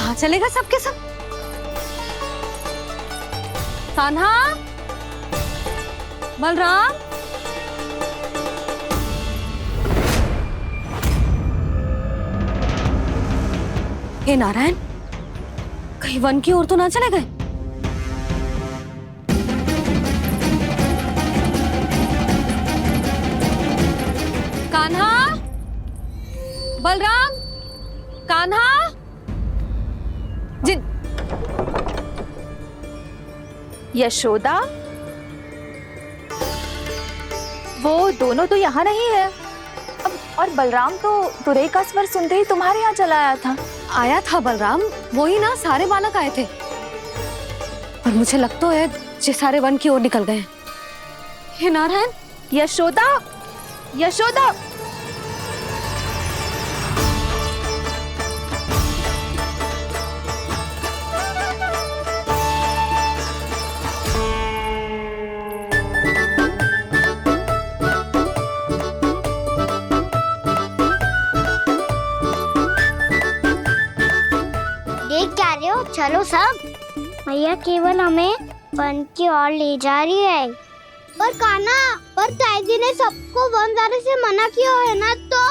कहाँ चलेगा सबके सब? कान्हा, बलराम, हे नारायण, कहीं वन की ओर तो ना चले गए? कान्हा, बलराम, कान्हा, जिन यशोदा, वो दोनों तो यहाँ नहीं है। और बलराम तो तुरई का स्वर सुनते ही तुम्हारे यहाँ चला आया था। आया था बलराम, वही ना, सारे बालक आए थे। पर मुझे लगता है ये सारे वन की ओर निकल गए। हे नारायण, यशोदा, यशोदा, चलो सब, मैया केवल हमें वन की ओर ले जा रही है। पर कान्हा, पर ताईजी ने सबको वन जाने से मना किया है ना तो?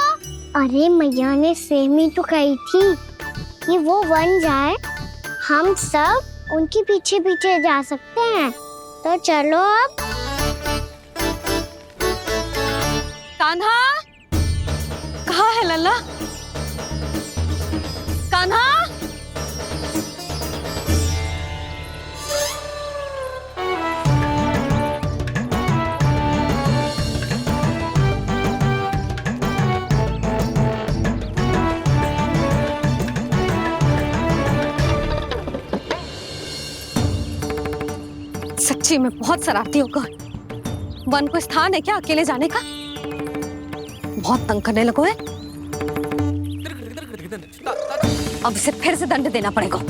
अरे मैया ने सेमी तो कही थी कि वो वन जाए, हम सब उनके पीछे पीछे जा सकते हैं। तो चलो अब। कान्हा, कहाँ है लल्ला? कान्हा, सच्ची में बहुत शरारती होकर। वन को स्थान है क्या अकेले जाने का? बहुत तंग करने लगो है। अब इसे फिर से दंड देना पड़ेगा।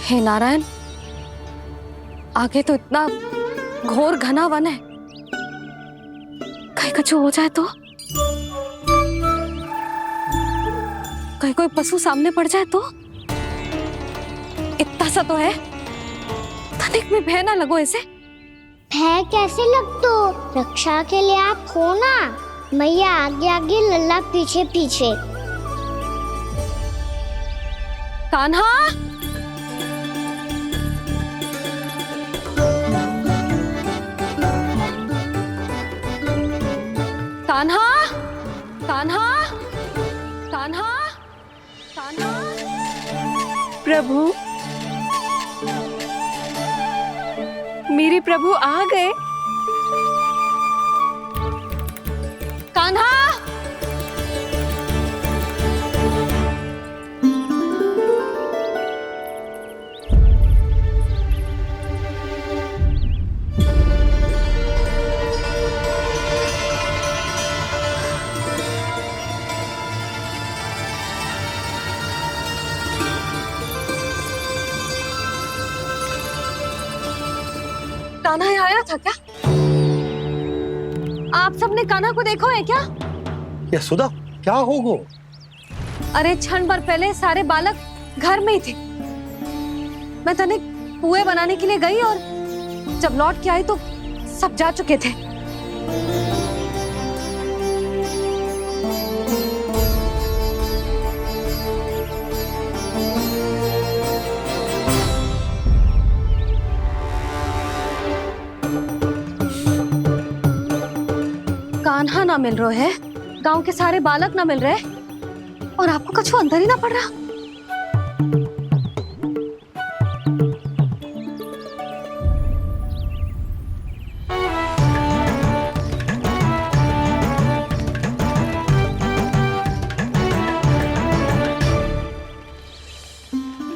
हे नारायण, आगे तो इतना घोर घना वन है, कहीं कुछ हो जाए तो? कहीं कोई पशु सामने पड़ जाए तो? इतना सा तो है, तनिक में भय ना लगो इसे। भय कैसे लग तो? रक्षा के लिए आप हो ना। मैया आगे आगे, लल्ला पीछे पीछे। कान्हा, कान्हा, कान्हा, कान्हा, कान्हा। प्रभु, मेरे प्रभु आ गए। कान्हा, कान्हा यहाँ आया था क्या? आप सबने कान्हा को देखो है क्या? यशोदा, क्या हो गो? अरे क्षण भर पहले सारे बालक घर में ही थे। मैं तनिक पुए बनाने के लिए गई और जब लौट के आई तो सब जा चुके थे। कान्हा ना मिल रहे है, गांव के सारे बालक ना मिल रहे, और आपको कुछ अंदर ही ना पड़ रहा।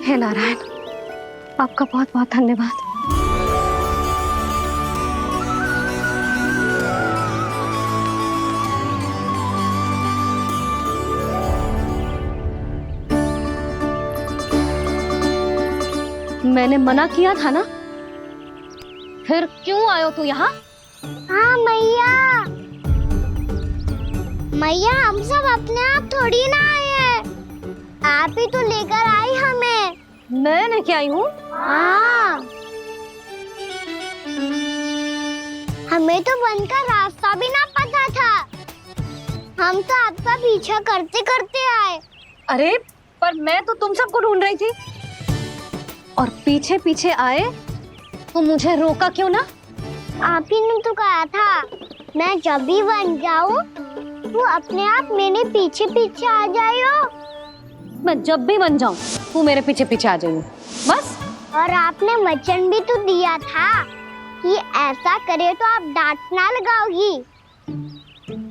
हे नारायण, आपका बहुत बहुत धन्यवाद। मैंने मना किया था ना, फिर क्यों आयो तू यहाँ? हाँ मैया, मैया हम सब अपने आप थोड़ी ना आए हैं, आप ही तो लेकर आई हमें। मैं लेके आई हूँ? हाँ, हमें तो वन का रास्ता भी ना पता था, हम तो आपका पीछा करते करते आए। अरे पर मैं तो तुम सबको ढूंढ रही थी, और पीछे पीछे आए तो मुझे रोका क्यों ना? आप ही ने तो कहा था मैं जब भी बन जाऊं तू अपने आप मेरे पीछे पीछे आ जाइयो। मैं जब भी बन जाऊं तू मेरे पीछे पीछे आ जाइयो, बस। और आपने वचन भी तो दिया था कि ऐसा करे तो आप डांट ना लगाओगी,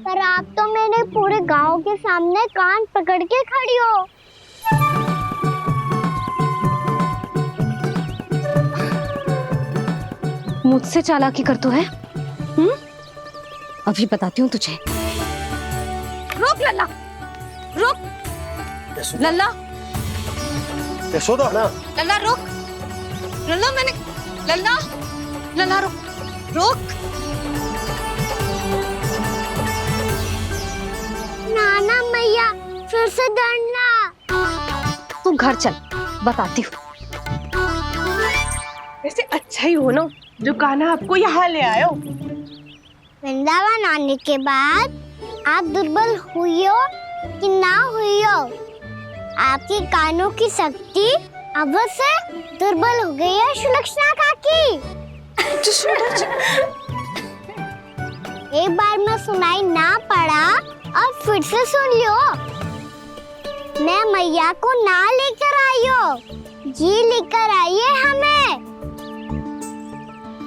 पर आप तो मेरे पूरे गांव के सामने कान पकड़ के खड़ी हो। मुझसे चालाकी कर तो है? अभी बताती हूँ तुझे। रुक लल्ला, रुक लल्ला, यशोदा ना, लल्ला रुक, लल्ला मैंने, लल्ला, लल्ला रुक, रुक। नाना मैया फिर से डरना। तू घर चल, बताती हूँ। वैसे अच्छा ही हो ना जो कान्हा आपको यहाँ ले आयो। वृंदावन आने के बाद आप दुर्बल हुई हो कि ना हुई हो, आपके कानों की शक्ति अब से दुर्बल हो गई है सुलक्षणा काकी। एक बार में सुनाई ना पड़ा और फिर से सुन लियो। मैं मैया को ना लेकर आई हो, जी लेकर आई है हमें।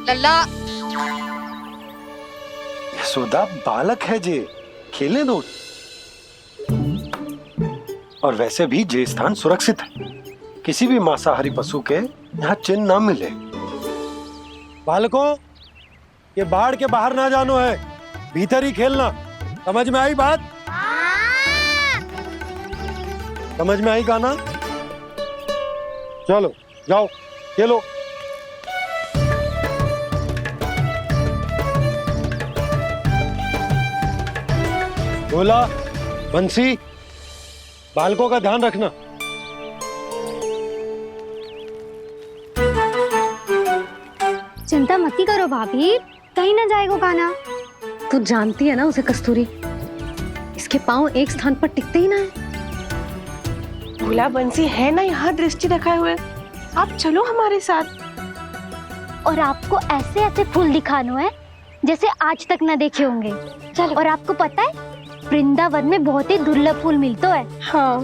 लल्ला, यशोदा बालक है जे, खेलने दो। और वैसे भी जे स्थान सुरक्षित है, किसी भी मांसाहारी पशु के यहाँ चिन्ह ना मिले। बालकों, ये बाढ़ के बाहर ना जानो है, भीतर ही खेलना। समझ में आई बात? समझ में आई कान्हा? चलो जाओ खेलो। बोला बंसी, बालकों का ध्यान रखना। चिंता मत करो भाभी, कहीं ना जाएगा कान्हा। तू जानती है ना उसे कस्तूरी, इसके पांव एक स्थान पर टिकते ही ना है। भोला बंसी है ना यहाँ दृष्टि रखाए हुए, आप चलो हमारे साथ। और आपको ऐसे ऐसे फूल दिखानो है जैसे आज तक ना देखे होंगे। चलो। और आपको पता है वृंदावन में बहुत ही दुर्लभ फूल मिलते हैं। हाँ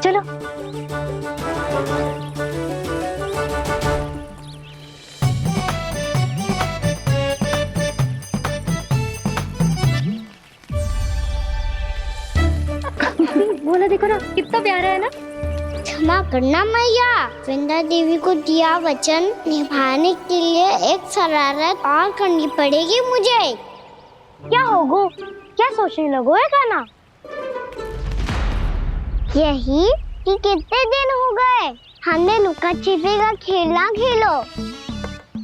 चलो। बोला देखो ना कितना प्यारा है ना। क्षमा करना मैया, वृंदा देवी को दिया वचन निभाने के लिए एक शरारत और करनी पड़ेगी मुझे। क्या होगो, क्या सोचने लगो है कान्हा? यही कि कितने दिन हो गए हमने लुका छिपी का खेलना खेलो,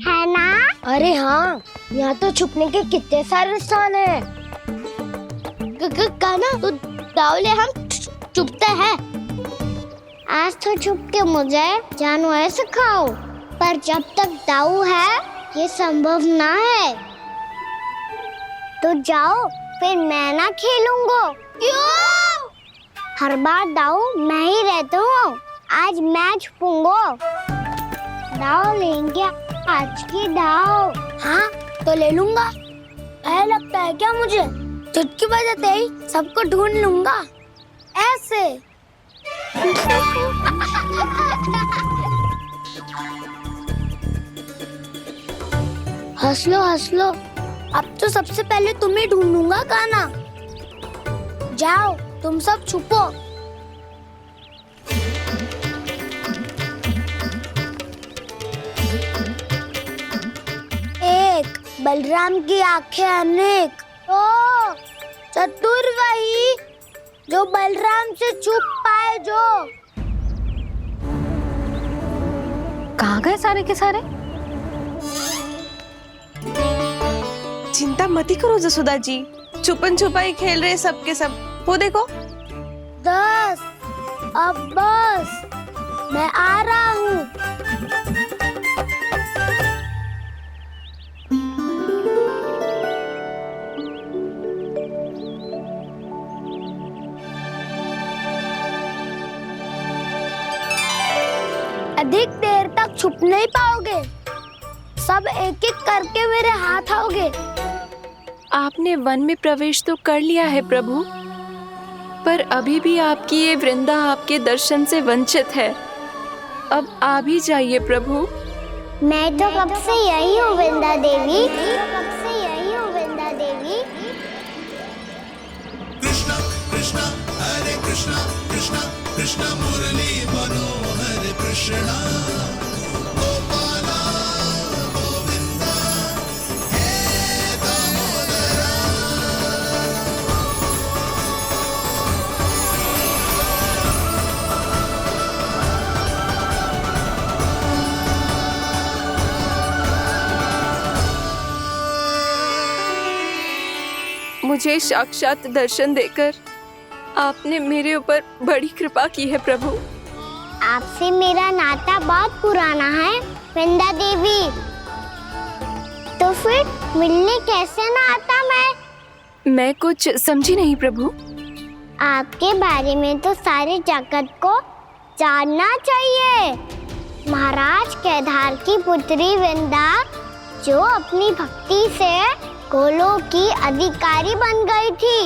है ना? अरे हाँ, यहाँ तो छुपने के कितने सारे स्थान है। कान्हा तू दावले, हम छुपते हैं। आज तो छुप के मुझे जानवर सिखाओ, पर जब तक दाऊ है ये संभव ना है। तो जाओ, फिर मैं ना खेलूंगा। क्यों? हर बार दाऊ मैं ही रहता हूँ, आज मैं छुपूंगा। दाऊ लेंगे आज की दाऊ। हाँ तो ले लूंगा। ऐसा लगता है क्या मुझे? चुटकी बजाते ही सबको ढूंढ लूंगा ऐसे। हंस लो, अब तो सबसे पहले तुम्हें ढूंढूंगा कान्हा। जाओ तुम सब छुपो। एक, बलराम की आंखें अनेक। ओ, चतुर वही जो बलराम से छुप पाए जो। कहाँ गए सारे के सारे? चिंता मत करो जसोदा जी, छुपन छुपाई खेल रहे सब के सब। वो देखो। 10 अब बस, मैं आ रहा हूँ। अधिक देर तक छुप नहीं पाओगे, सब एक एक करके मेरे हाथ आओगे। आपने वन में प्रवेश तो कर लिया है प्रभु, पर अभी भी आपकी ये वृंदा आपके दर्शन से वंचित है। अब आ भी जाइए प्रभु। मैं तो कब से यही हूँ वृंदा देवी, कब से यही हूँ वृंदा देवी। कृष्णा कृष्णा हरे कृष्णा कृष्णा कृष्णा मुरली मनोहर कृष्णा गोपाला गोविंदा हे दामोदरा। मुझे साक्षात दर्शन देकर आपने मेरे ऊपर बड़ी कृपा की है प्रभु। आपसे मेरा नाता बहुत पुराना है वृंदा देवी, तो फिर मिलने कैसे ना आता मैं कुछ समझी नहीं प्रभु। आपके बारे में तो सारे जगत को जानना चाहिए। महाराज केदार की पुत्री वृंदा, जो अपनी भक्ति से गोलोक की अधिकारी बन गई थी,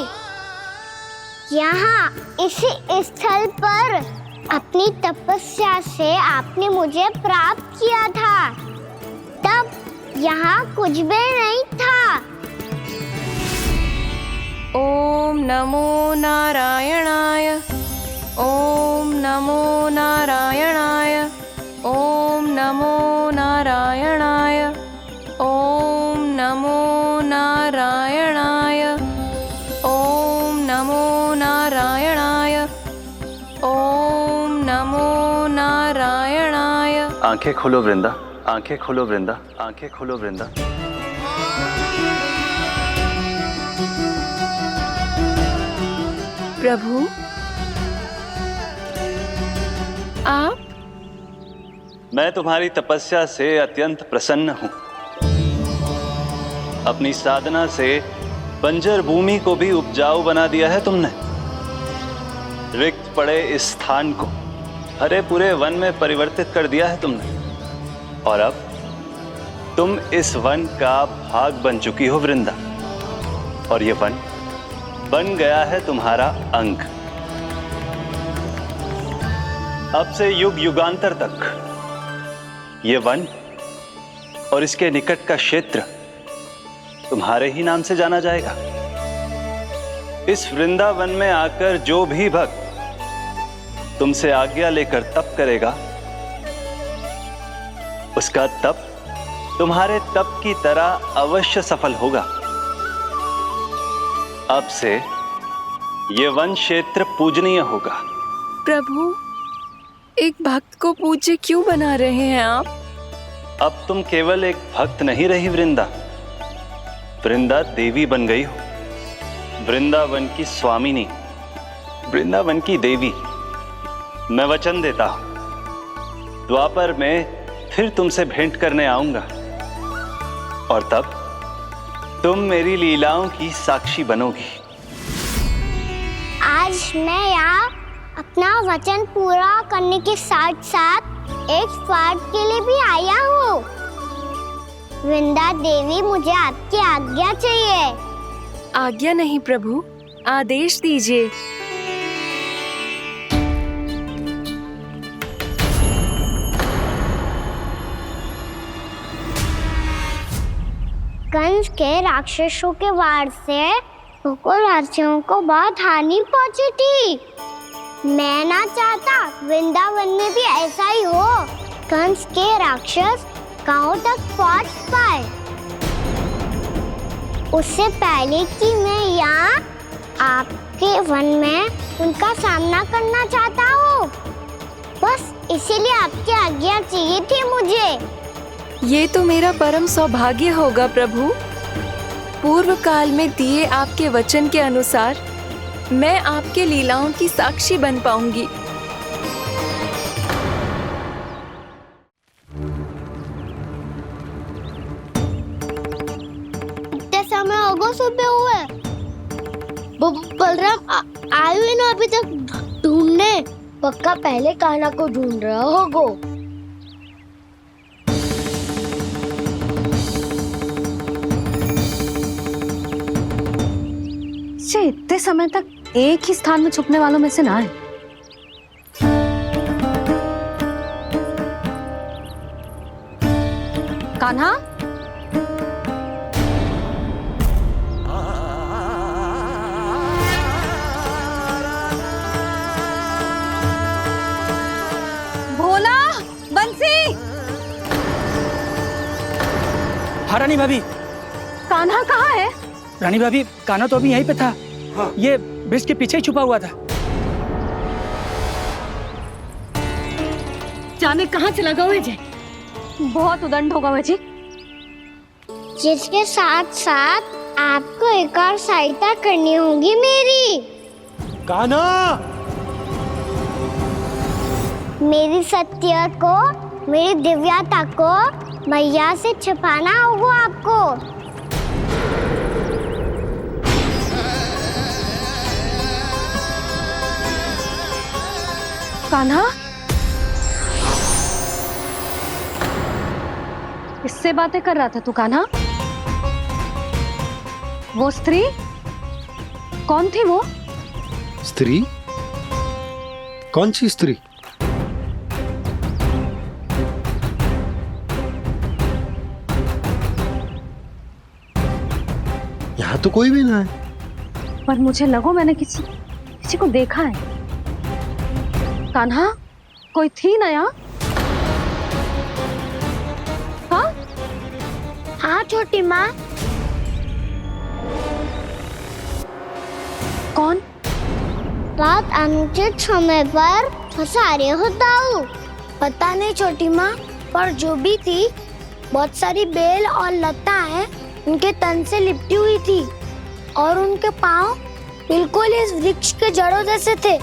यहाँ इसी स्थल पर अपनी तपस्या से आपने मुझे प्राप्त किया था। तब यहाँ कुछ भी नहीं था। ओम नमो नारायणाय, ओम नमो नारायणाय, ओम नमो नारायणाय, ओम नमो नारायणाय, ओम नमो नारायणाय, ओम नमो नारायणाय। आंखें खोलो वृंदा, आंखें खोलो वृंदा, आंखें खोलो वृंदा। प्रभु आप? मैं तुम्हारी तपस्या से अत्यंत प्रसन्न हूं। अपनी साधना से बंजर भूमि को भी उपजाऊ बना दिया है तुमने। रिक्त पड़े इस स्थान को हरे पूरे वन में परिवर्तित कर दिया है तुमने, और अब तुम इस वन का भाग बन चुकी हो वृंदा, और ये वन बन गया है तुम्हारा अंग। अब से युग युगांतर तक ये वन और इसके निकट का क्षेत्र तुम्हारे ही नाम से जाना जाएगा। इस वृंदावन में आकर जो भी भक्त तुमसे आज्ञा लेकर तप करेगा, उसका तप तुम्हारे तप की तरह अवश्य सफल होगा। अब से ये वन क्षेत्र पूजनीय होगा। प्रभु, एक भक्त को पूज्य क्यों बना रहे हैं आप? अब तुम केवल एक भक्त नहीं रही वृंदा, वृंदा देवी बन गई हो। वृंदावन की स्वामिनी, वृंदावन की देवी। मैं वचन देता हूं, द्वापर में फिर तुमसे भेंट करने आऊंगा, और तब तुम मेरी लीलाओं की साक्षी बनोगी। आज मैं यहाँ अपना वचन पूरा करने के साथ साथ एक स्वार्थ के लिए भी आया हूँ। वृंदा देवी, मुझे आपकी आज्ञा चाहिए। आज्ञा नहीं प्रभु, आदेश दीजिए। कंस के राक्षसों के वार से गोकुलवासियों को बहुत हानि पहुंची थी। मैं ना चाहता वृंदावन में भी ऐसा ही हो। कंस के राक्षस गांव तक पहुंच पाए, उससे पहले कि मैं यहाँ आपके वन में उनका सामना करना चाहता हूँ। बस इसीलिए आपकी आज्ञा चाहिए थी मुझे। ये तो मेरा परम सौभाग्य होगा प्रभु। पूर्व काल में दिए आपके वचन के अनुसार मैं आपके लीलाओं की साक्षी बन पाऊंगी। इतने समय होगा सुबह हुए, बलराम आए हुए ना अभी तक ढूंढने। पक्का पहले कान्हा को ढूंढ रहा होगा। से इतने समय तक एक ही स्थान में छुपने वालों में से ना है। कान्हा, भोला, बंसी। हाँ रानी भाभी। कान्हा कहाँ है? रानी भाभी, कान्हा तो अभी यहीं पे था। हाँ। ये ब्रिज के पीछे ही छुपा हुआ था। जाने कहाँ चला गया है? बहुत उदंड होगा वह जी। जिसके साथ साथ आपको एक और सहायता करनी होगी मेरी। कान्हा, मेरी सत्य को, मेरी दिव्यता को मैया से छिपाना होगा आपको। कान्हा, किससे बातें कर रहा था तू कान्हा? वो स्त्री कौन थी? वो स्त्री? कौन सी स्त्री? यहाँ तो कोई भी ना है। पर मुझे लगो मैंने किसी को देखा है। कान्हा, कोई थी ना यहाँ? हाँ? हाँ छोटी माँ। कौन? रात अनुचित समय पर फंसा रहे होता हूँ। पता नहीं छोटी माँ, पर जो भी थी बहुत सारी बेल और लताएं उनके तन से लिपटी हुई थी और उनके पाँव बिल्कुल इस वृक्ष के जड़ों जैसे थे।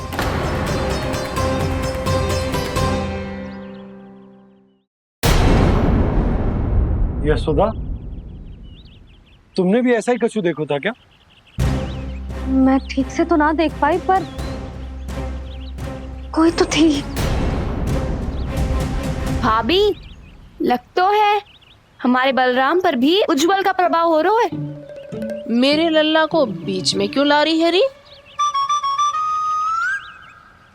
यशोदा, तुमने भी ऐसा ही कछु देखो था क्या? मैं ठीक से तो ना देख पाई, पर कोई तो थी। भाभी, लग तो है हमारे बलराम पर भी उज्जवल का प्रभाव हो रहा है। मेरे लल्ला को बीच में क्यों ला रही है री?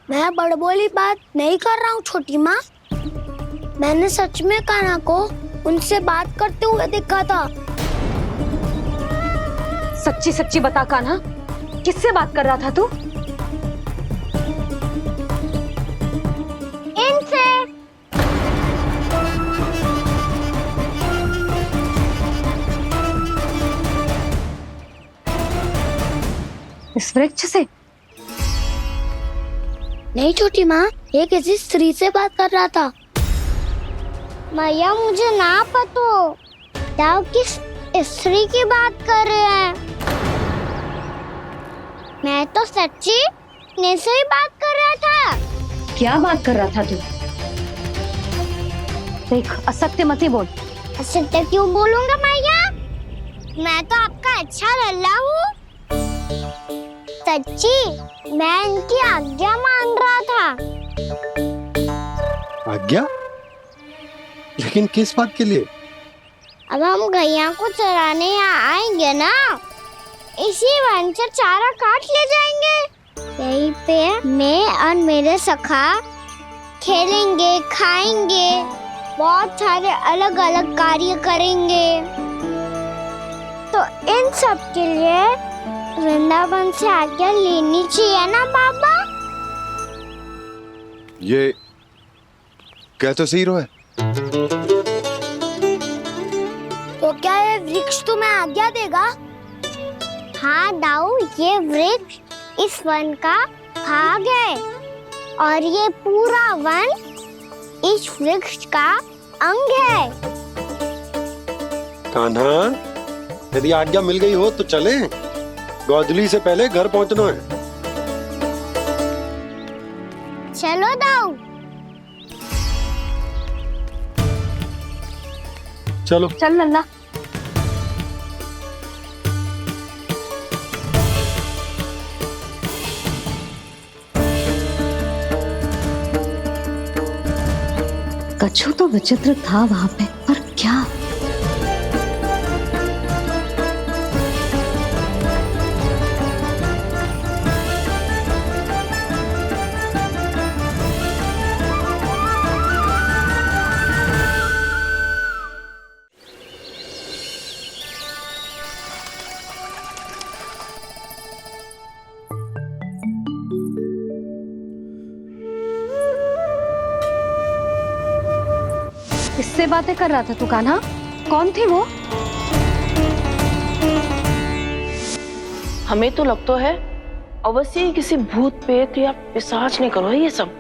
मैं बड़बोली बात नहीं कर रहा हूँ छोटी माँ। मैंने सच में कान्हा को उनसे बात करते हुए देखा था। सच्ची सच्ची बता कान्हा, किससे बात कर रहा था तू? इनसे। इस वृक्ष से? नहीं छोटी माँ, ये किसी स्त्री से बात कर रहा था। मैया मुझे ना पतो जाओ किस स्त्री की बात कर रहे हैं। मैं तो सच्ची ने से ही बात कर रहा था। क्या बात कर रहा था तू? देख, असत्य मत ही बोल। असत्य क्यों बोलूंगा मैया? मैं तो आपका अच्छा लल्ला हूँ। सच्ची मैं इनकी आज्ञा मान रहा था। आज्ञा? लेकिन किस बात के लिए? अब हम गैया को चराने यहाँ आएंगे ना, इसी वन से चारा काट ले जाएंगे। यहीं पे मैं और मेरे सखा खेलेंगे, खाएंगे, बहुत सारे अलग अलग कार्य करेंगे। तो इन सब के लिए वृंदावन से आज्ञा लेनी चाहिए ना बाबा? ये क्या तो सही रो है। तो क्या ये वृक्ष तुम्हें आज्ञा देगा? हाँ दाऊ, ये वृक्ष इस वन का भाग है और ये पूरा वन इस वृक्ष का अंग है। कान्हा, यदि आज्ञा मिल गई हो तो चले। गोधूली से पहले घर पहुंचना है। चलो दाऊ। चलो चल लल्ला। कछु तो विचित्र था वहां पे, पर क्या? किससे बातें कर रहा था तू कान्हा? कौन थे वो? हमें तो लगता है अवश्य ही किसी भूत प्रेत या पिशाच ने करो है ये सब।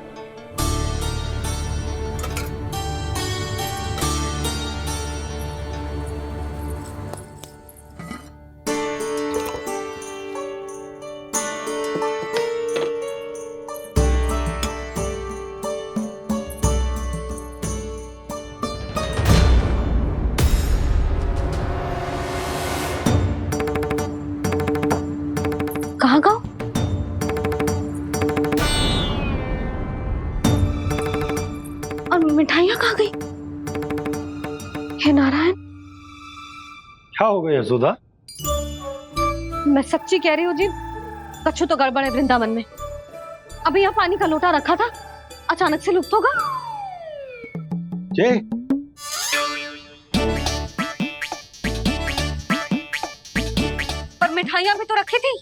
कहाँ गाँव? और मिठाइयाँ कहाँ गई? हे नारायण, क्या हो गया यशोदा? मैं सच्ची कह रही हूँ जी, कछु तो गड़बड़ है वृंदावन में। अभी यहाँ पानी का लोटा रखा था, अचानक से लुप्त होगा। जय, पर मिठाइयाँ भी तो रखी थी।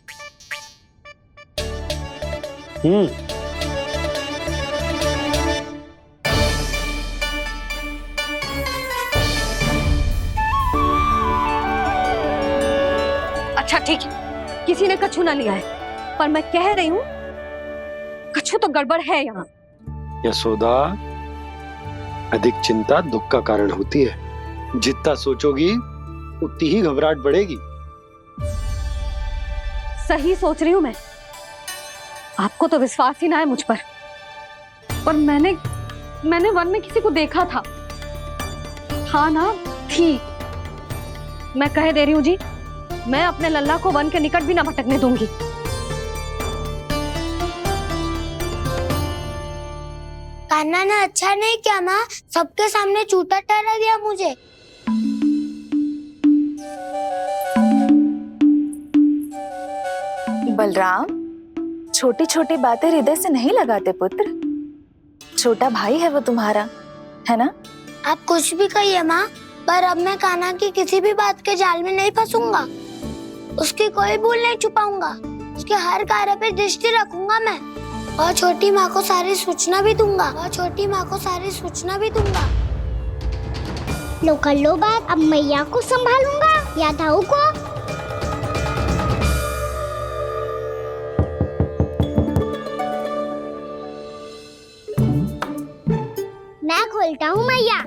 अच्छा ठीक है, किसी ने कछु ना लिया है, पर मैं कह रही हूँ कछु तो गड़बड़ है यहाँ। यशोदा, अधिक चिंता दुख का कारण होती है। जितना सोचोगी उतनी ही घबराहट बढ़ेगी। सही सोच रही हूँ मैं। आपको तो विश्वास ही ना है मुझ पर मैंने वन में किसी को देखा था। हाँ ना, थी। मैं कह दे रही हूँ जी, मैं अपने लल्ला को वन के निकट भी ना भटकने दूंगी। कान्हा ने अच्छा नहीं किया माँ, सबके सामने झूठा ठहरा दिया मुझे। बलराम, छोटी छोटी बातें हृदय से नहीं लगाते पुत्र। छोटा भाई है वो तुम्हारा, है ना? आप कुछ भी कहिए माँ, पर अब मैं कान्हा की किसी भी बात के जाल में नहीं फंसूंगा। उसकी कोई भूल नहीं छुपाऊंगा। उसके हर कार्य पे दृष्टि रखूंगा मैं, और छोटी माँ को सारी सूचना भी दूंगा। लो कर लो बात, अब मैया को संभालूंगा या दाऊ को। मैं खोलता हूँ मैया।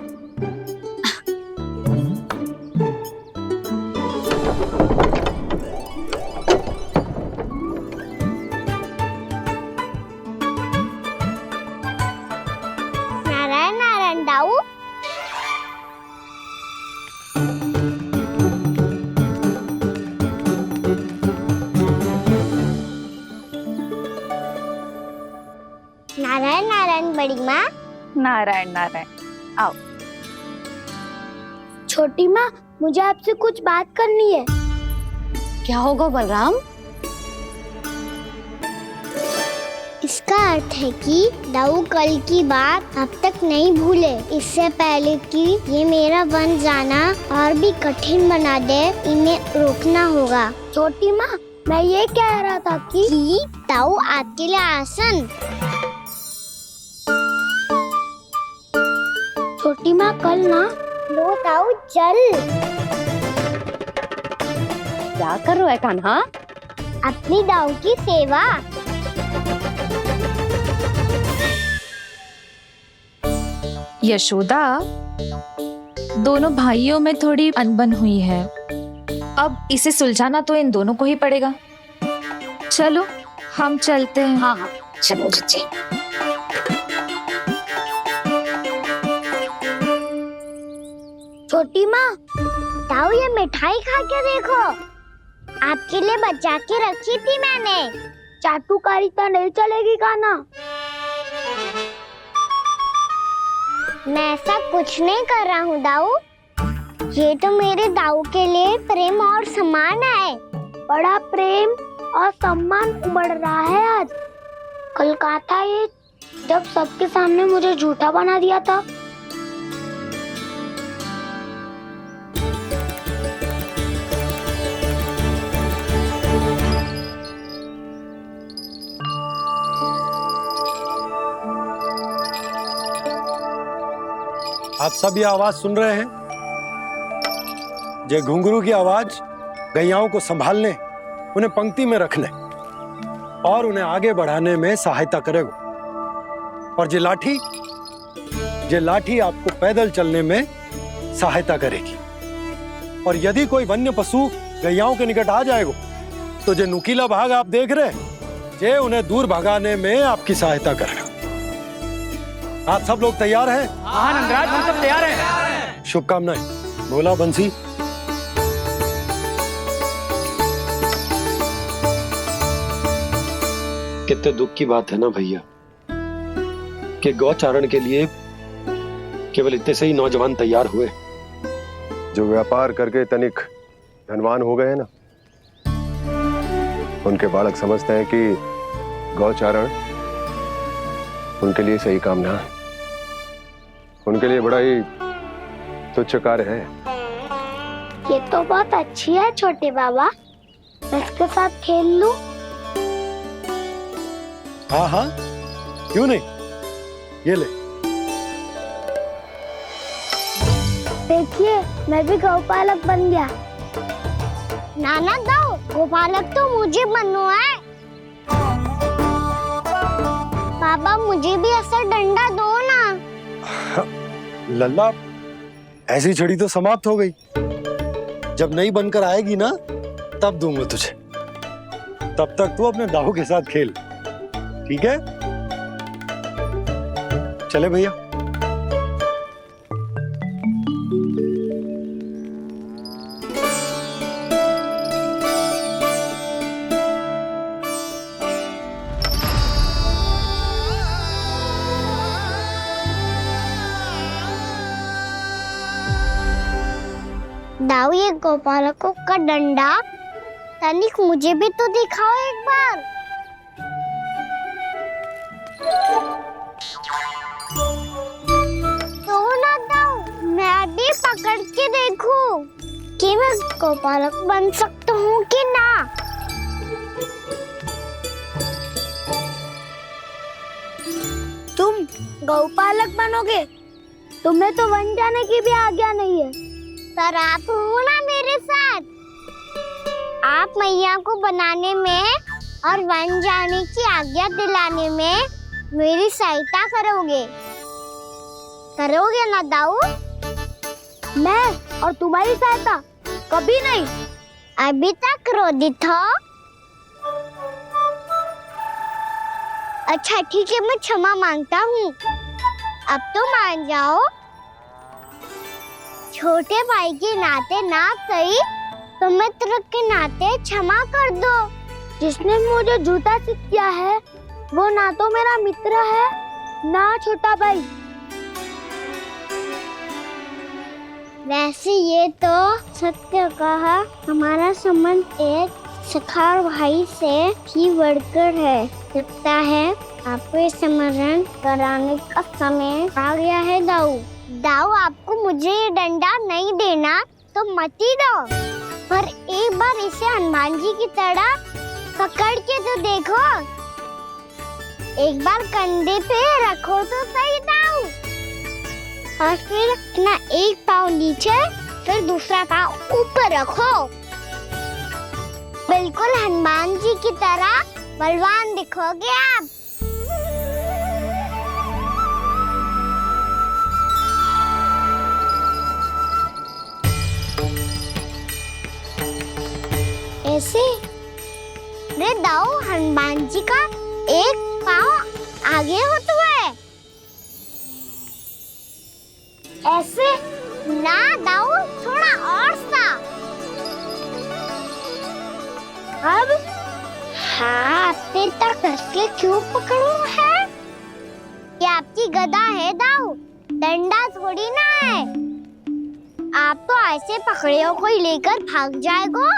नारायण नारायण दाऊ। नारायण नारायण बड़ी माँ। नारायण नारायण, आओ। छोटी माँ, मुझे आपसे कुछ बात करनी है। क्या होगा बलराम? इसका अर्थ है कि दाऊ कल की बात अब तक नहीं भूले। इससे पहले कि ये मेरा वन जाना और भी कठिन बना दे, इन्हें रोकना होगा। छोटी माँ, मैं ये कह रहा था कि दाऊ आपके लिए आसन। छोटी माँ, कल ना लो दाऊ चल। क्या कर रहा है कान्हा? अपनी दाऊ की सेवा। यशोदा, दोनों भाइयों में थोड़ी अनबन हुई है। अब इसे सुलझाना तो इन दोनों को ही पड़ेगा। चलो हम चलते हैं। हाँ हाँ चलो जी। छोटी माँ, ताऊ ये मिठाई खा के देखो, आपके लिए बचा के रखी थी मैंने। चाटुकारिता नहीं चलेगी काना। मैं ऐसा कुछ नहीं कर रहा हूँ दाऊ, ये तो मेरे दाऊ के लिए प्रेम और सम्मान है। बड़ा प्रेम और सम्मान उमड़ रहा है आज। कल कहा था ये, जब सबके सामने मुझे झूठा बना दिया था। आप सब ये आवाज सुन रहे हैं? ये घुंघरू की आवाज गैयाओं को संभालने, उन्हें पंक्ति में रखने और उन्हें आगे बढ़ाने में सहायता करेगा। और ये लाठी आपको पैदल चलने में सहायता करेगी। और यदि कोई वन्य पशु गैयाओं के निकट आ जाएगा तो जो नुकीला भाग आप देख रहे हैं, ये उन्हें दूर भगाने में आपकी सहायता करेगा। आप सब लोग तैयार हैं? हाँ नंदराज, हम सब तैयार हैं। शुभकामनाएं। बोला बंसी। कितने दुख की बात है ना भैया कि गौचारण के लिए केवल इतने से ही नौजवान तैयार हुए जो व्यापार करके तनिक धनवान हो गए हैं ना, उनके बालक समझते हैं कि गौचारण उनके लिए सही काम ना है, उनके लिए बड़ा ही तुच्छ कार्य है। ये तो बहुत अच्छी है छोटे बाबा, मैं इसके साथ खेल लूं? हाँ हाँ, क्यों नहीं, ये ले। देखिए मैं भी गौपालक बन गया। नाना दाऊ, गौपालक तो मुझे बनना है। बाबा मुझे भी ऐसा डंडा दो ना। लल्ला, ऐसी छड़ी तो समाप्त हो गई। जब नई बनकर आएगी ना तब दूंगा तुझे। तब तक तू अपने दाऊ के साथ खेल, ठीक है? चले भैया। दाऊ, ये गोपालकों का डंडा तनिक मुझे भी तो दिखाओ एक बार। तो ना दाऊ, मैं भी पकड़ के देखूं कि मैं गोपालक बन सकता हूँ कि ना। तुम गौपालक बनोगे? तुम्हें तो वन जाने की भी आज्ञा नहीं है। पर आप हो ना मेरे साथ, आप मैया को बनाने में और वन जाने की आज्ञा दिलाने में मेरी सहायता करोगे ना दाऊ? मैं और तुम्हारी सहायता कभी नहीं। अभी तक क्रोधित हो? अच्छा ठीक है, मैं क्षमा मांगता हूँ। अब तो मान जाओ। छोटे भाई के नाते ना सही तो मित्र के नाते क्षमा कर दो। जिसने मुझे झूठा सिद्ध किया है वो ना तो मेरा मित्र है ना छोटा भाई। वैसे ये तो सत्य कहा, हमारा संबंध एक सखार भाई से भी बढ़कर है। लगता है आपको स्मरण कराने का समय आ गया है दाऊ। दाऊ, आपको मुझे ये डंडा नहीं देना तो मत ही दो, पर एक बार इसे हनुमान जी की तरह पकड़ के तो देखो। एक बार कंधे पे रखो तो सही दाऊ, और फिर अपना एक पाँव नीचे फिर दूसरा पाँव ऊपर रखो। बिल्कुल हनुमान जी की तरह बलवान दिखोगे आप। ऐसे? रे दाऊ, हनुमान जी का एक पाँव आगे होता है। ऐसे ना दाऊ, थोड़ा और सा। अब हाथ पे तक कसके क्यों पकड़ू है? ये आपकी गदा है दाऊ, डंडा थोड़ी ना है। आप तो ऐसे पकड़ियों को ही लेकर भाग जाएगो।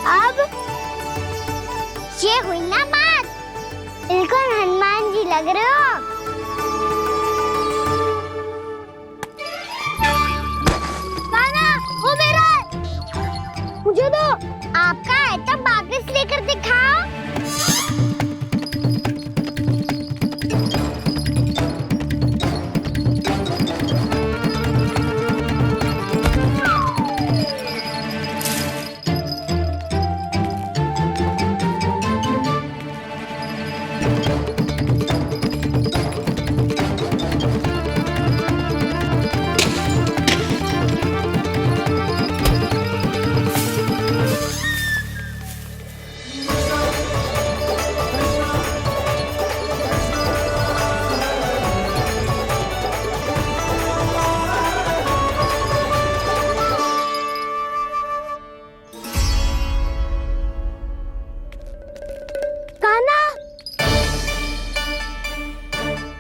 अब ये हुई ना बात, बिल्कुल हनुमान जी लग रहे हो। कान्हा, वो मेरा, मुझे दो। आपका है तब वापस लेकर दिखाओ।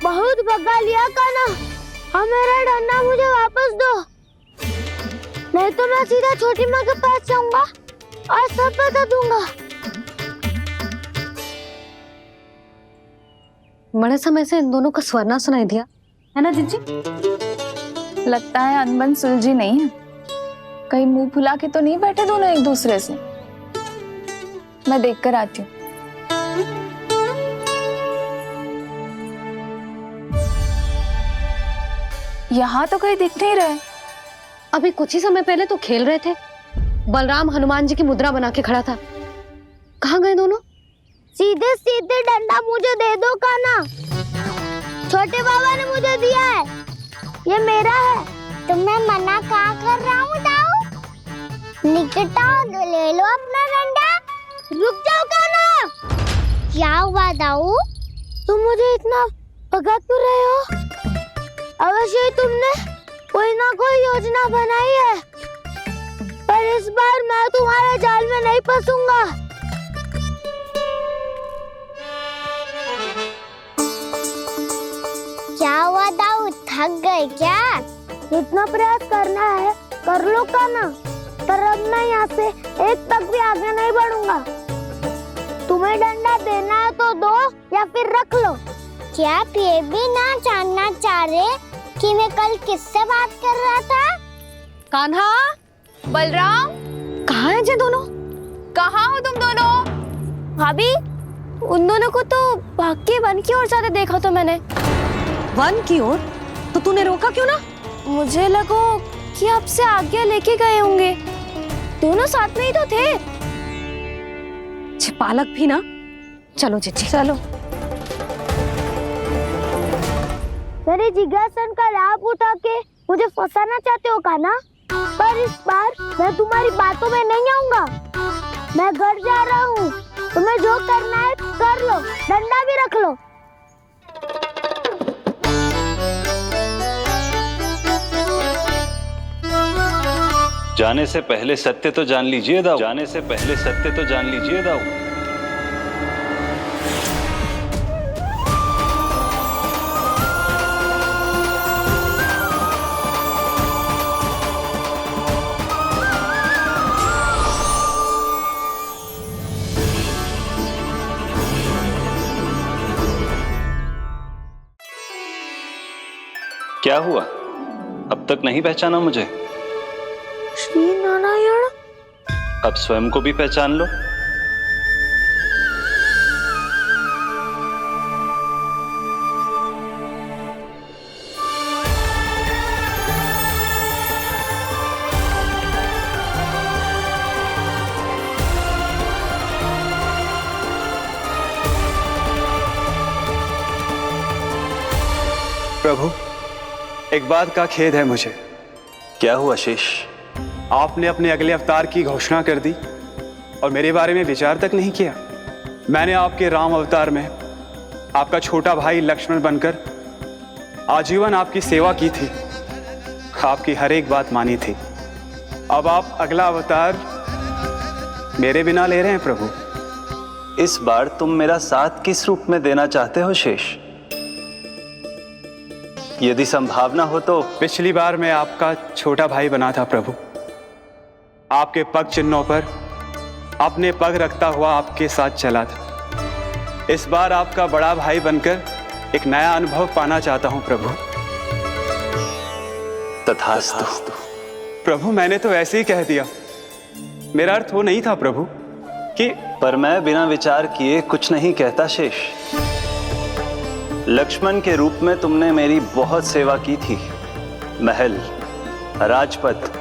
बहुत भगा लिया कान्हा, हाँ मेरा डंडा मुझे वापस दो, नहीं तो मैं सीधा छोटी माँ के पास जाऊंगा और सब बता दूंगा। बड़े समय से इन दोनों का स्वर ना सुनाई दिया है ना जीजी? लगता है अनबन सुलझी नहीं है। कहीं मुंह फुला के तो नहीं बैठे दोनों एक दूसरे से। मैं देख कर आती हूँ। यहाँ तो कहीं दिख नहीं रहे। अभी कुछ ही समय पहले तो खेल रहे थे। बलराम हनुमान जी की मुद्रा बना के खड़ा था। कहाँ गए दोनों? सीधे सीधे डंडा मुझे दे दो कान्हा, छोटे बाबा ने मुझे दिया है, ये मेरा है। तो मैं मना कहाँ कर रहा हूँ दाऊ? निकट आओ, ले लो अपना डंडा। रुक जाओ कान्हा। क्या हुआ दाऊ, तुम मुझे इतना भगा क्यों रहे हो? अवश्य ही तुमने कोई ना कोई योजना बनाई है, पर इस बार मैं तुम्हारे जाल में नहीं फंसूंगा। क्या हुआ दाऊ, थक गए क्या? इतना प्रयास करना है कर लो कान्हा, पर अब मैं यहाँ से एक तक भी आगे नहीं बढ़ूंगा। तुम्हें डंडा देना है तो दो या फिर रख लो। क्या आप ये भी ना जानना चाह रहे कि मैं कल किससे बात कर रहा था? कान्हा, बलराम, कहाँ हैं ये दोनों? कहाँ हो तुम दोनों? भाभी, उन दोनों को तो भाग के वन की ओर जाते देखा तो मैंने। वन की ओर? तो तूने रोका क्यों ना? मुझे लगा कि आपसे आगे लेके गए होंगे, दोनों साथ में ही तो थे। छिपालक भी ना। चलो जीजी चलो। मेरे जिज्ञासन का लाभ उठा के मुझे फंसाना चाहते हो कान्हा, पर इस बार मैं तुम्हारी बातों में नहीं आऊंगा। मैं घर जा रहा हूँ, तुम्हें जो करना है कर लो, डंडा भी रख लो। जाने से पहले सत्य तो जान लीजिए दाऊ। जाने से पहले सत्य तो जान लीजिए दाऊ। क्या हुआ, अब तक नहीं पहचाना मुझे? श्री नारायण। अब स्वयं को भी पहचान लो। प्रभु, एक बात का खेद है मुझे। क्या हुआ शेष? आपने अपने अगले अवतार की घोषणा कर दी और मेरे बारे में विचार तक नहीं किया। मैंने आपके राम अवतार में आपका छोटा भाई लक्ष्मण बनकर आजीवन आपकी सेवा की थी, आपकी हर एक बात मानी थी। अब आप अगला अवतार मेरे बिना ले रहे हैं प्रभु। इस बार तुम मेरा साथ किस रूप में देना चाहते हो शेष? यदि संभावना हो तो। पिछली बार मैं आपका छोटा भाई बना था प्रभु, आपके पग चिन्हों पर अपने पग रखता हुआ आपके साथ चला था। इस बार आपका बड़ा भाई बनकर एक नया अनुभव पाना चाहता हूं प्रभु। तथास्तु। प्रभु मैंने तो ऐसे ही कह दिया, मेरा अर्थ वो नहीं था प्रभु कि। पर मैं बिना विचार किए कुछ नहीं कहता शेष। लक्ष्मण के रूप में तुमने मेरी बहुत सेवा की थी। महल, राजपथ,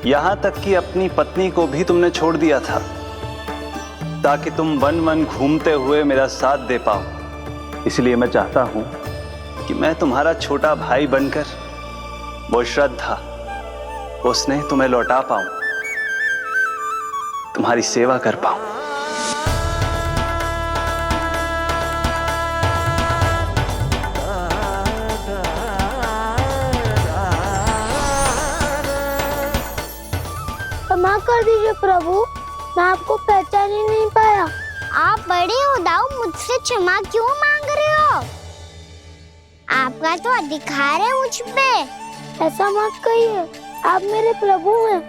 यहां तक कि अपनी पत्नी को भी तुमने छोड़ दिया था ताकि तुम वन वन घूमते हुए मेरा साथ दे पाओ। इसलिए मैं चाहता हूं कि मैं तुम्हारा छोटा भाई बनकर वो श्रद्धा, वो स्नेह तुम्हें लौटा पाऊं, तुम्हारी सेवा कर पाऊं। क्षमा कर दीजिए प्रभु, मैं आपको पहचान ही नहीं पाया। आप बड़े हो दाऊ, मुझसे क्षमा क्यों मांग रहे हो? आपका तो अधिकार है मुझ पे। ऐसा मत कहिए, आप मेरे प्रभु हैं।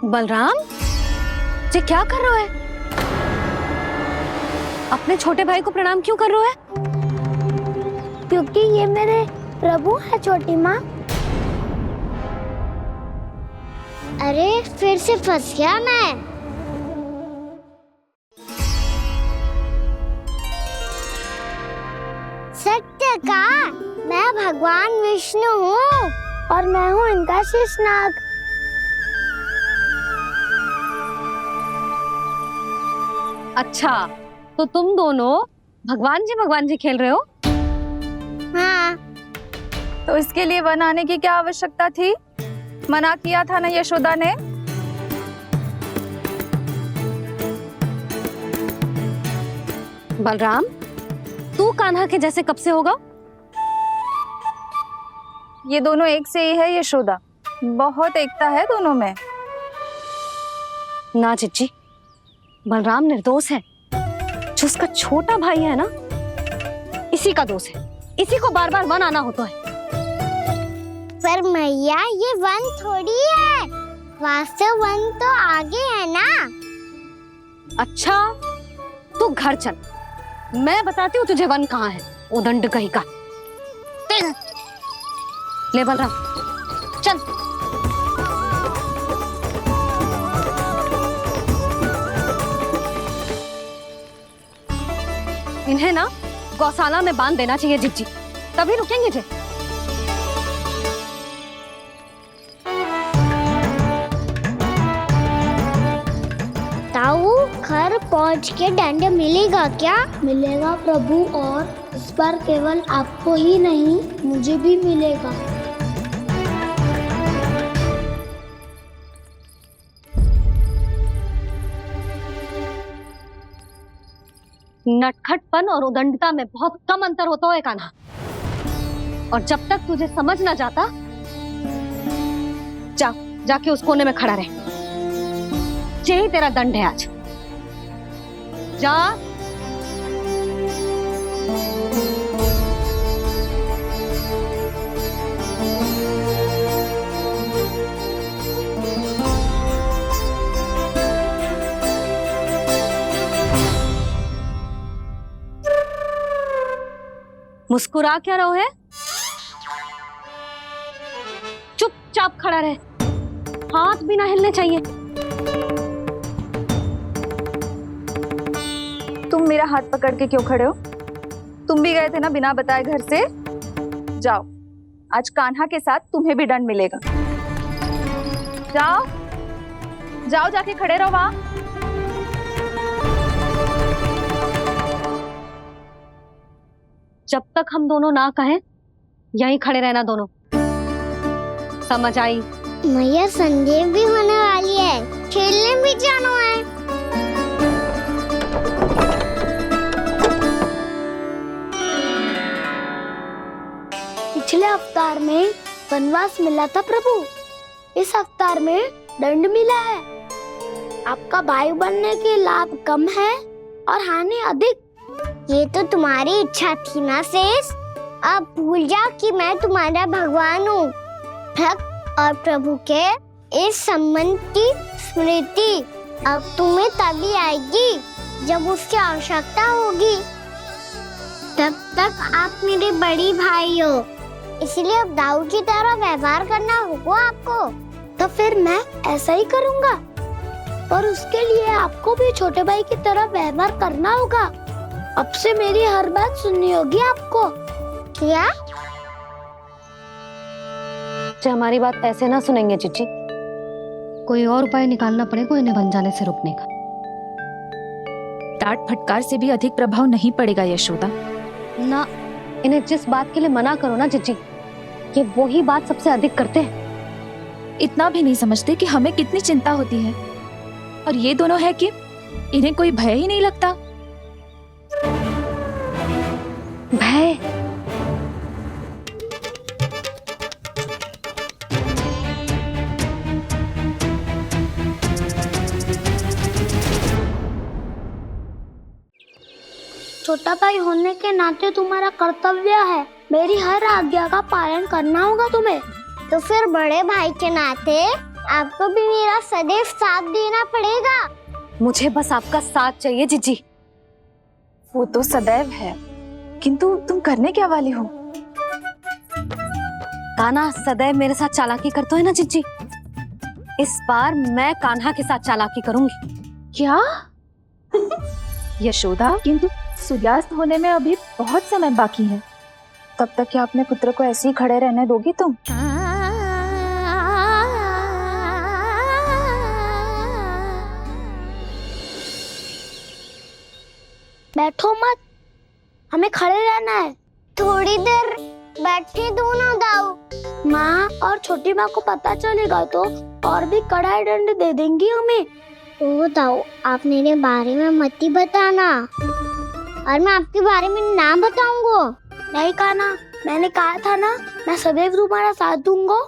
बलराम जी क्या कर रहे हो? अपने छोटे भाई को प्रणाम क्यों कर रहे हो? क्योंकि ये मेरे प्रभु है छोटी माँ। अरे फिर से फंस गया मैं। सत्य का, मैं भगवान विष्णु हूँ और मैं हूँ इनका शेषनाग। अच्छा, तो तुम दोनों भगवान जी खेल रहे हो? हाँ। तो इसके लिए वन आने की क्या आवश्यकता थी? मना किया था ना यशोदा ने। बलराम, तू कान्हा के जैसे कब से होगा? ये दोनों एक से ही है यशोदा, बहुत एकता है दोनों में। ना चिच्ची, बलराम निर्दोष है। जो उसका छोटा भाई है ना, इसी का दोष है। इसी को बार बार वन आना होता है। पर मैया ये वन थोड़ी है, वास्तव वन तो आगे है ना। अच्छा, तू घर चल, मैं बताती हूँ तुझे वन कहाँ है। उदंड कहीं का। ले बलराम चल। इन्हें ना गौशाला में बांध देना चाहिए जिज्जी, तभी रुकेंगे जे। ताऊ, घर पहुंच के दंड मिलेगा क्या? मिलेगा प्रभु, और इस बार केवल आपको ही नहीं मुझे भी मिलेगा। नटखटपन और उदंडता में बहुत कम अंतर होता है कान्हा, और जब तक तुझे समझ ना जाता, जाके उस कोने में खड़ा रहे। यही तेरा दंड है आज। जा। मुस्कुरा क्या रहो है? चुपचाप खड़ा रहे, हाथ भी ना हिलने चाहिए। तुम मेरा हाथ पकड़ के क्यों खड़े हो? तुम भी गए थे ना बिना बताए घर से। जाओ, आज कान्हा के साथ तुम्हें भी दंड मिलेगा। जाओ जाओ, जाके खड़े रहो वहां। जब तक हम दोनों ना कहें, यहीं खड़े रहना दोनों। समझ आई? मैया संडे भी होने वाली है, खेलने भी जाना है। पिछले अवतार में वनवास मिला था प्रभु, इस अवतार में दंड मिला है। आपका भाई बनने के लाभ कम है और हानि अधिक। ये तो तुम्हारी इच्छा थी ना शेष। अब भूल जाओ कि मैं तुम्हारा भगवान हूँ। भक्त और प्रभु के इस संबंध की स्मृति अब तुम्हें तभी आएगी जब उसकी आवश्यकता होगी। तब तक आप मेरे बड़ी भाई हो, इसलिए अब दाऊ की तरह व्यवहार करना होगा आपको। तो फिर मैं ऐसा ही करूँगा, पर उसके लिए आपको भी छोटे भाई की तरह व्यवहार करना होगा। अब से मेरी हर बात सुननी होगी आपको। क्या? जो हमारी बात ऐसे ना सुनेंगे चिची, कोई और उपाय निकालना पड़ेगा इन्हें बन जाने से रोकने का। डांट फटकार से भी अधिक प्रभाव नहीं पड़ेगा यशोदा। ना, इन्हें जिस बात के लिए मना करो ना चिची, ये वही बात सबसे अधिक करते हैं। इतना भी नहीं समझते कि हमें कितनी चिंता होती है, और ये दोनों है कि इन्हें कोई भय ही नहीं लगता। भय? छोटा भाई होने के नाते तुम्हारा कर्तव्य है, मेरी हर आज्ञा का पालन करना होगा तुम्हें। तो फिर बड़े भाई के नाते आपको भी मेरा सदैव साथ देना पड़ेगा। मुझे बस आपका साथ चाहिए जीजी। वो तो सदैव है, किंतु तुम करने क्या वाली हो? कान्हा सदैव मेरे साथ चालाकी करता है ना जीजी, इस बार मैं कान्हा के साथ चालाकी करूंगी। क्या? यशोदा, किंतु सूर्यास्त होने में अभी बहुत समय बाकी है, तब तक क्या अपने पुत्र को ऐसे ही खड़े रहने दोगी तुम? बैठो मत, हमें खड़े रहना है। थोड़ी देर बैठे दो ना दाऊ। माँ और छोटी माँ को पता चलेगा तो और भी कड़ा दंड दे देंगी हमें। ओ दाऊ, आप मेरे बारे में मत ही बताना, और मैं आपके बारे में ना बताऊंगा। नहीं कान्हा, मैंने कहा था ना, मैं सदैव तुम्हारा साथ दूंगा,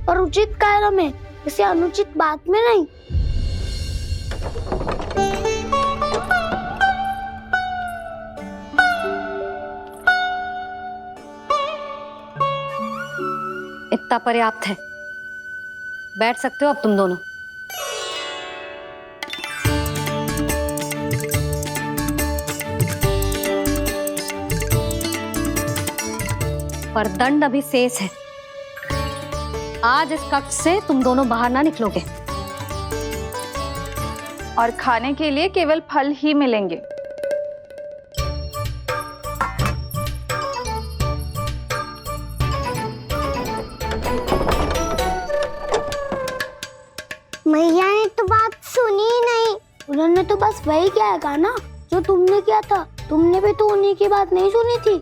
और उचित कार्य में, किसी अनुचित बात में नहीं। इतना पर्याप्त है, बैठ सकते हो अब तुम दोनों। पर दंड अभी शेष है। आज इस कक्ष से तुम दोनों बाहर ना निकलोगे, और खाने के लिए केवल फल ही मिलेंगे। मैया ने तो बात सुनी ही नहीं। उन्होंने तो बस वही किया ना जो तुमने किया था। तुमने भी तो उन्हीं की बात नहीं सुनी थी।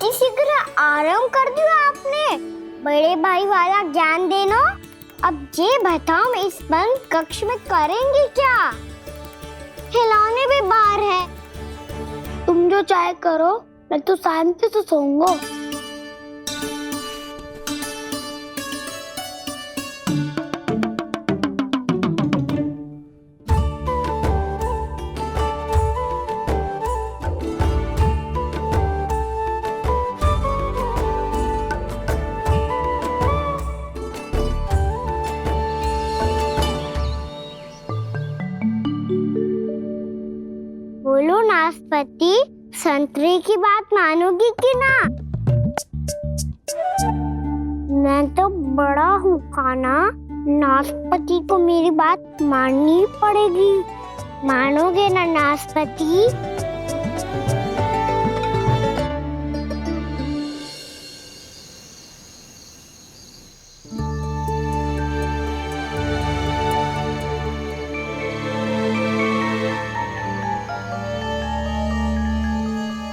इसी तरह आराम कर दिया आपने। बड़े भाई वाला ज्ञान देना। अब ये बताओ, इस बंद कक्ष में करेंगे क्या? खिलौने भी बाहर है। तुम जो चाहे करो, मैं तो शांति से सोऊंगा। बोलो नाशपाती, संतरे की बात मानोगी कि ना? मैं तो बड़ा हूँ कान्हा, नाशपाती को मेरी बात माननी पड़ेगी। मानोगे ना नाशपाती?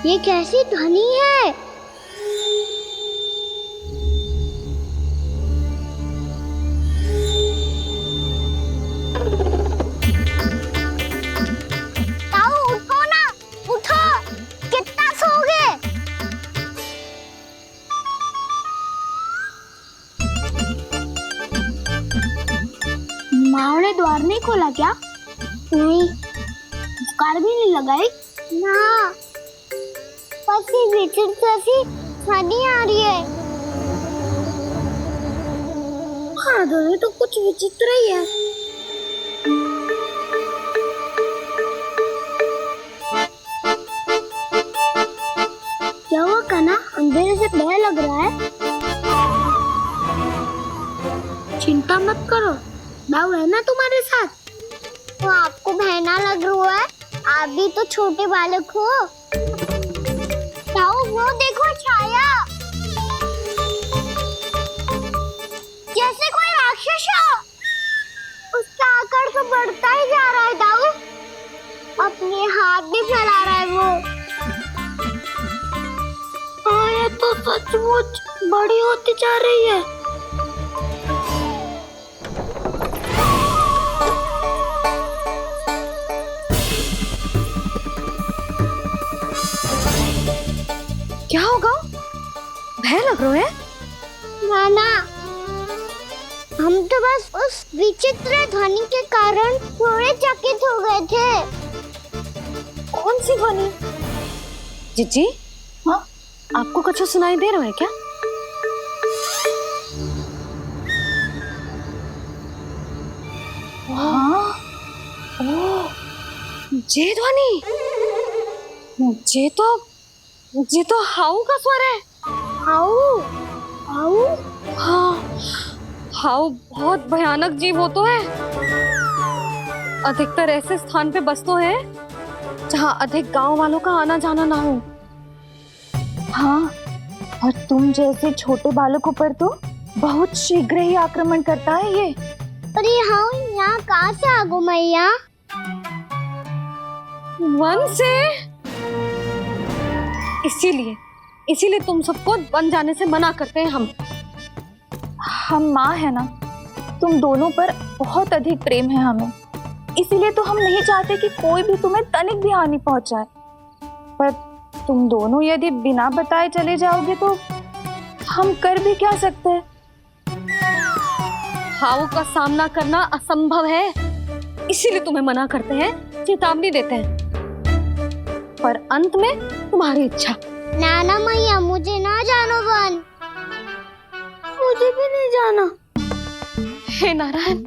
ये कैसी ध्वनि है? माँ ने द्वार नहीं खोला क्या? नहीं। कार भी नहीं लगाई? ना। बस ये विचित्र सी ध्वनि आ रही है। हाँ, ध्वनि तो कुछ विचित्र ही है। क्या हुआ कान्हा? अंधेरे से भय लग रहा है। चिंता मत करो, दाऊ है ना तुम्हारे साथ। तो आपको भय ना लग रहा है? आप भी तो छोटे बालक हो। दाऊ, वो देखो छाया, जैसे कोई राक्षस हो। उसका आकार तो बढ़ता ही जा रहा है दाऊ। अपने हाथ भी फैला रहा है वो। ये तो सचमुच बड़ी होती जा रही है। क्या होगा? भय लग रहा है? नाना, हम तो बस उस विचित्र ध्वनि के कारण थोड़े चकित हो गए थे। कौन सी ध्वनि? जीजी, हाँ, आपको कुछ सुनाई दे रहा है क्या? हाँ, ओह, ये ध्वनि, ये तो हाउ का स्वर है। हाउ? हाउ? हाँ, हाउ बहुत भयानक जीव हो तो है। अधिकतर ऐसे स्थान पे बसते हैं जहाँ अधिक गांव वालों का आना जाना ना हो। हाँ, और तुम जैसे छोटे बालकों पर तो बहुत शीघ्र ही आक्रमण करता है ये। अरे हाउ यहाँ कहाँ से आ गो मैया? वन से। इसीलिए तुम सबको वन जाने से मना करते हैं हम माँ है ना, तुम दोनों पर बहुत अधिक प्रेम है हमें, इसीलिए तो हम नहीं चाहते कि कोई भी तुम्हें तनिक भी हानि पहुंचाए। पर तुम दोनों यदि बिना बताए चले जाओगे तो हम कर भी क्या सकते हैं? हाउ का सामना करना असंभव है, इसीलिए तुम्हें मना करते हैं, चेतावनी देते हैं। पर अंत में तुम्हारी इच्छा। नाना मैया, मुझे ना जानो वन। मुझे भी नहीं जाना। हे नारायण,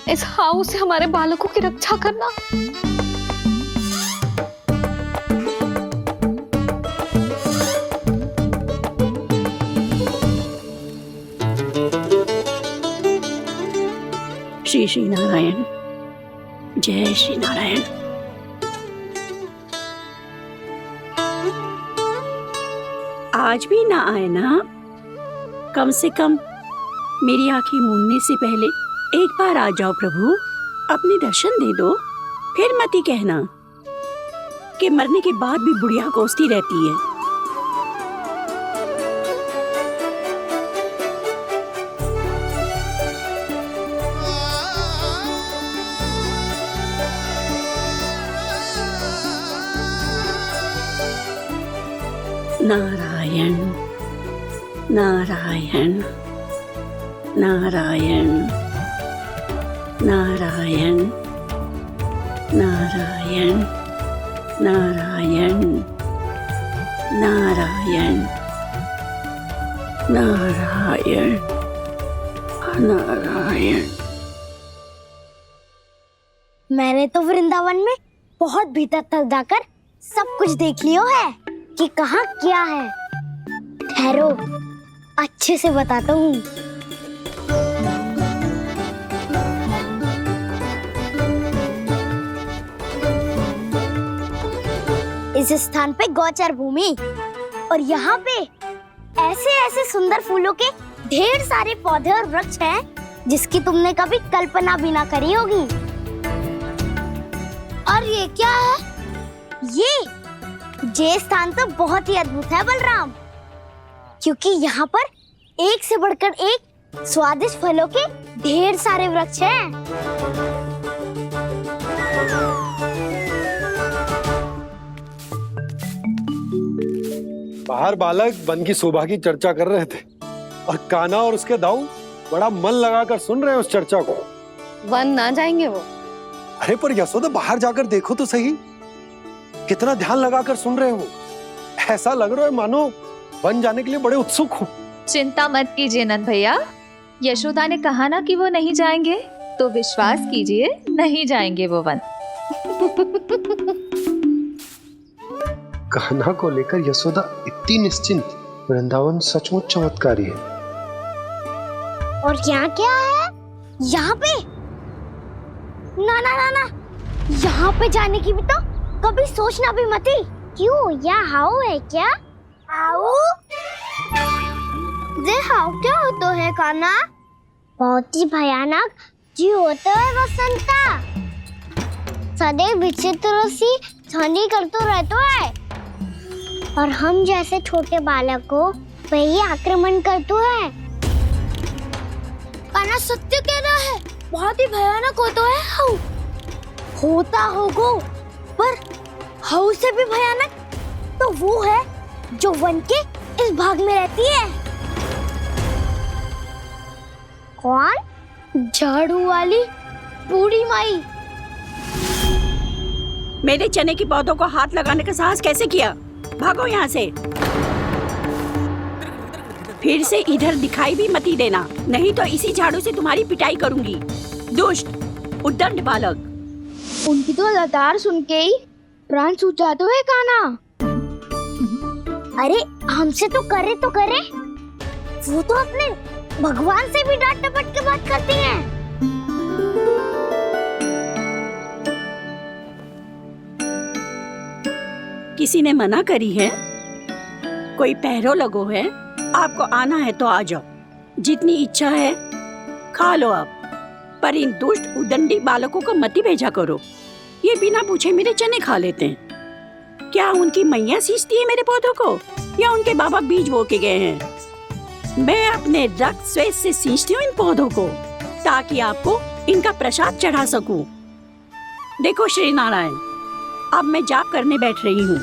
इस हाउ से हमारे बालकों की रक्षा करना। श्री श्री नारायण, जय श्री नारायण। आज भी ना आए ना? कम से कम मेरी आंखें मूंदने से पहले एक बार आ जाओ प्रभु, अपने दर्शन दे दो। फिर मत ही कहना कि मरने के बाद भी बुढ़िया कोसती रहती है। नारायण नारायण नारायण नारायण नारायण नारायण नारायण नारायण नारायण। मैंने तो वृंदावन में बहुत भीतर तक जाकर सब कुछ देख लियो है कि कहाँ क्या है। ठहरो, अच्छे से बताता हूँ। इस स्थान पे गोचर भूमि और यहाँ पे ऐसे ऐसे सुंदर फूलों के ढेर सारे पौधे और वृक्ष हैं जिसकी तुमने कभी कल्पना भी ना करी होगी। और ये क्या है? ये स्थान तो बहुत ही अद्भुत है बलराम, क्योंकि यहाँ पर एक से बढ़कर एक स्वादिष्ट फलों के ढेर सारे वृक्ष हैं। बाहर बालक वन की शोभा की चर्चा कर रहे थे और कान्हा और उसके दाऊ बड़ा मन लगाकर सुन रहे हैं उस चर्चा को। वन ना जाएंगे वो। अरे पर यशोदा बाहर जाकर देखो तो सही, कितना ध्यान लगाकर सुन रहे हो। ऐसा लग रहा है मानो वन जाने के लिए बड़े उत्सुक हो। चिंता मत कीजिए नंद भैया, यशोदा ने कहा ना कि वो नहीं जाएंगे, तो विश्वास कीजिए नहीं जाएंगे वो वन। कान्हा को लेकर यशोदा इतनी निश्चिंत, वृंदावन सचमुच चमत्कारी है। और यहाँ क्या है? यहाँ पे ना ना ना ना, यहाँ पे जाने की भी तो कभी सोचना भी मत ही। क्यों, यहाँ हाउ है क्या? हाउ? ये हाउ क्या होता है कान्हा? बहुत ही भयानक जी होता है बसंता। सदैव विचित्र सी ध्वनि करते रहता है और हम जैसे छोटे बालक को वही आक्रमण करते हैं। कान्हा सत्य कह रहा है, बहुत ही भयानक होता है हाउ। होता होगा, पर हाउ से भी भयानक तो वो है जो वन के इस भाग में रहती है। कौन? झाड़ू वाली बूढ़ी माई। मेरे चने की पौधों को हाथ लगाने का साहस कैसे किया? भागो यहाँ से। फिर से इधर दिखाई भी मत ही देना, नहीं तो इसी झाड़ू से तुम्हारी पिटाई करूंगी। दुष्ट उद्दंड बालक। उनकी तो लतार सुन के ही प्राण छूट जाते हैं कान्हा। अरे हमसे तो करे, वो तो अपने भगवान से भी डांट डपट के बात करती हैं। किसी ने मना करी है? कोई पहरो लगो है? आपको आना है तो आ जाओ, जितनी इच्छा है खा लो आप, पर इन दुष्ट उदंडी बालकों को मत ही भेजा करो। ये बिना पूछे मेरे चने खा लेते हैं। क्या उनकी मैया सींचती है मेरे पौधों को, या उनके बाबा बीज बो के गए हैं? मैं अपने रक्त स्वेद से सींचती हूँ इन पौधों को, ताकि आपको इनका प्रसाद चढ़ा सकूं। देखो श्री नारायण, अब मैं जाप करने बैठ रही हूँ।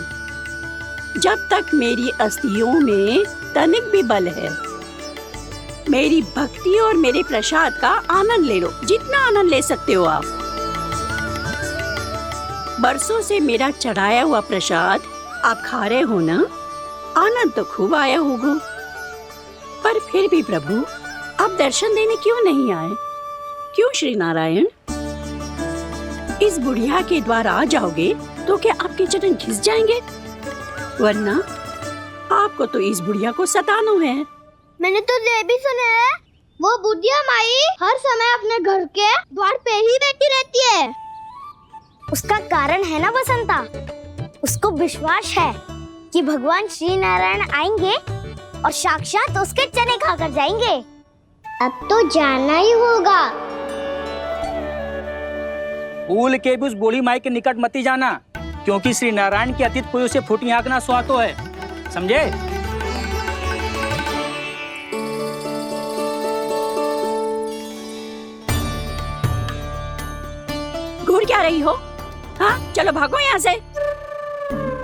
जब तक मेरी अस्थियों में तनिक भी बल है, मेरी भक्ति और मेरे प्रसाद का आनंद ले लो, जितना आनंद ले सकते हो आप। बरसों से मेरा चढ़ाया हुआ प्रसाद आप खा रहे हो ना, आनंद तो खूब आया होगा। पर फिर भी प्रभु आप दर्शन देने क्यों नहीं आए? क्यों श्री नारायण? इस बुढ़िया के द्वार आ जाओगे तो क्या आपके चरण घिस जाएंगे? वरना आपको तो इस बुढ़िया को सताना है। मैंने तो ये भी सुना है, वो बुढ़िया माई हर समय अपने घर के द्वार पे ही बैठी रहती है। उसका कारण है ना बसंता, उसको विश्वास है कि भगवान श्री नारायण आएंगे और साक्षात उसके चने खाकर जाएंगे। अब तो जाना ही होगा। भूल के भी उस बूढ़ी माई के निकट मत ही जाना, क्योंकि श्री नारायण की अतीत कोई उसे फूटी आंख ना सुहातो है, समझे? घूर क्या रही हो? हाँ, चलो भागो यहाँ से।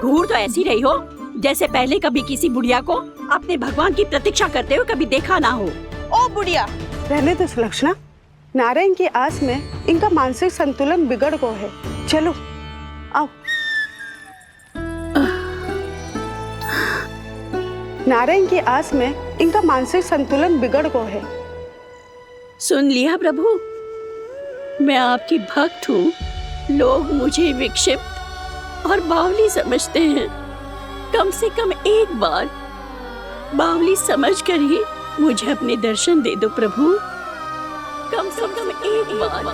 घूर तो ऐसी रही हो जैसे पहले कभी किसी बुढ़िया को अपने भगवान की प्रतीक्षा करते हुए कभी देखा ना हो। ओ बुढ़िया, रहने दो सुलक्षणा। नारायण की आस में इनका मानसिक संतुलन बिगड़ गया है। चलो आओ। नारायण की आस में इनका मानसिक संतुलन बिगड़ गया है। सुन लिया प्रभु, मैं आपकी भक्त हूँ। लोग मुझे विक्षिप्त और बावली समझते हैं। कम से कम एक बार बावली समझकर ही मुझे अपने दर्शन दे दो प्रभु। कम से कम एक बार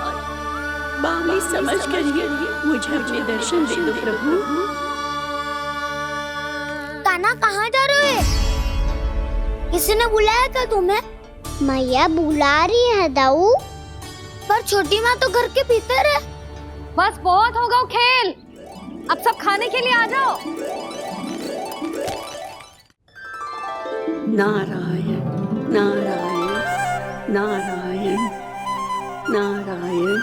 बावली समझकर ही मुझे अपने दर्शन दे दो प्रभु। कान्हा कहाँ जा रहे हो? किसी ने बुलाया था तुम्हें? मैया बुला रही है दाऊ, पर छोटी माँ तो घर के भीतर है। बस बहुत होगा खेल, अब सब खाने के लिए आ जाओ। नारायण नारायण नारायण नारायण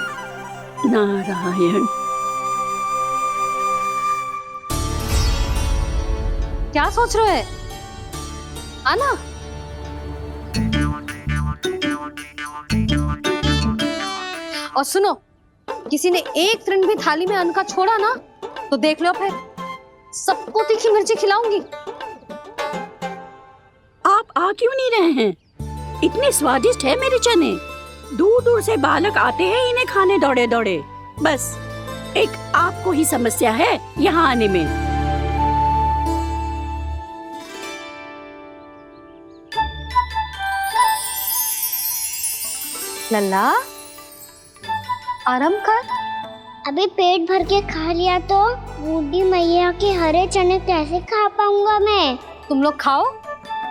नारायण। क्या सोच रहे हैं? आना। और सुनो, किसी ने एक फ्रेंड भी थाली में अन्न का छोड़ा ना तो देख लो, फिर सबको तीखी मिर्ची खिलाऊंगी। आप आ क्यों नहीं रहे हैं? इतने स्वादिष्ट है मेरे चने। दूर दूर से बालक आते हैं इन्हें खाने दौड़े दौड़े। बस एक आपको ही समस्या है यहाँ आने में। लल्ला, आराम कर। अभी पेट भर के खा लिया तो बूढ़ी मैया के हरे चने कैसे खा पाऊंगा मैं? तुम लोग खाओ,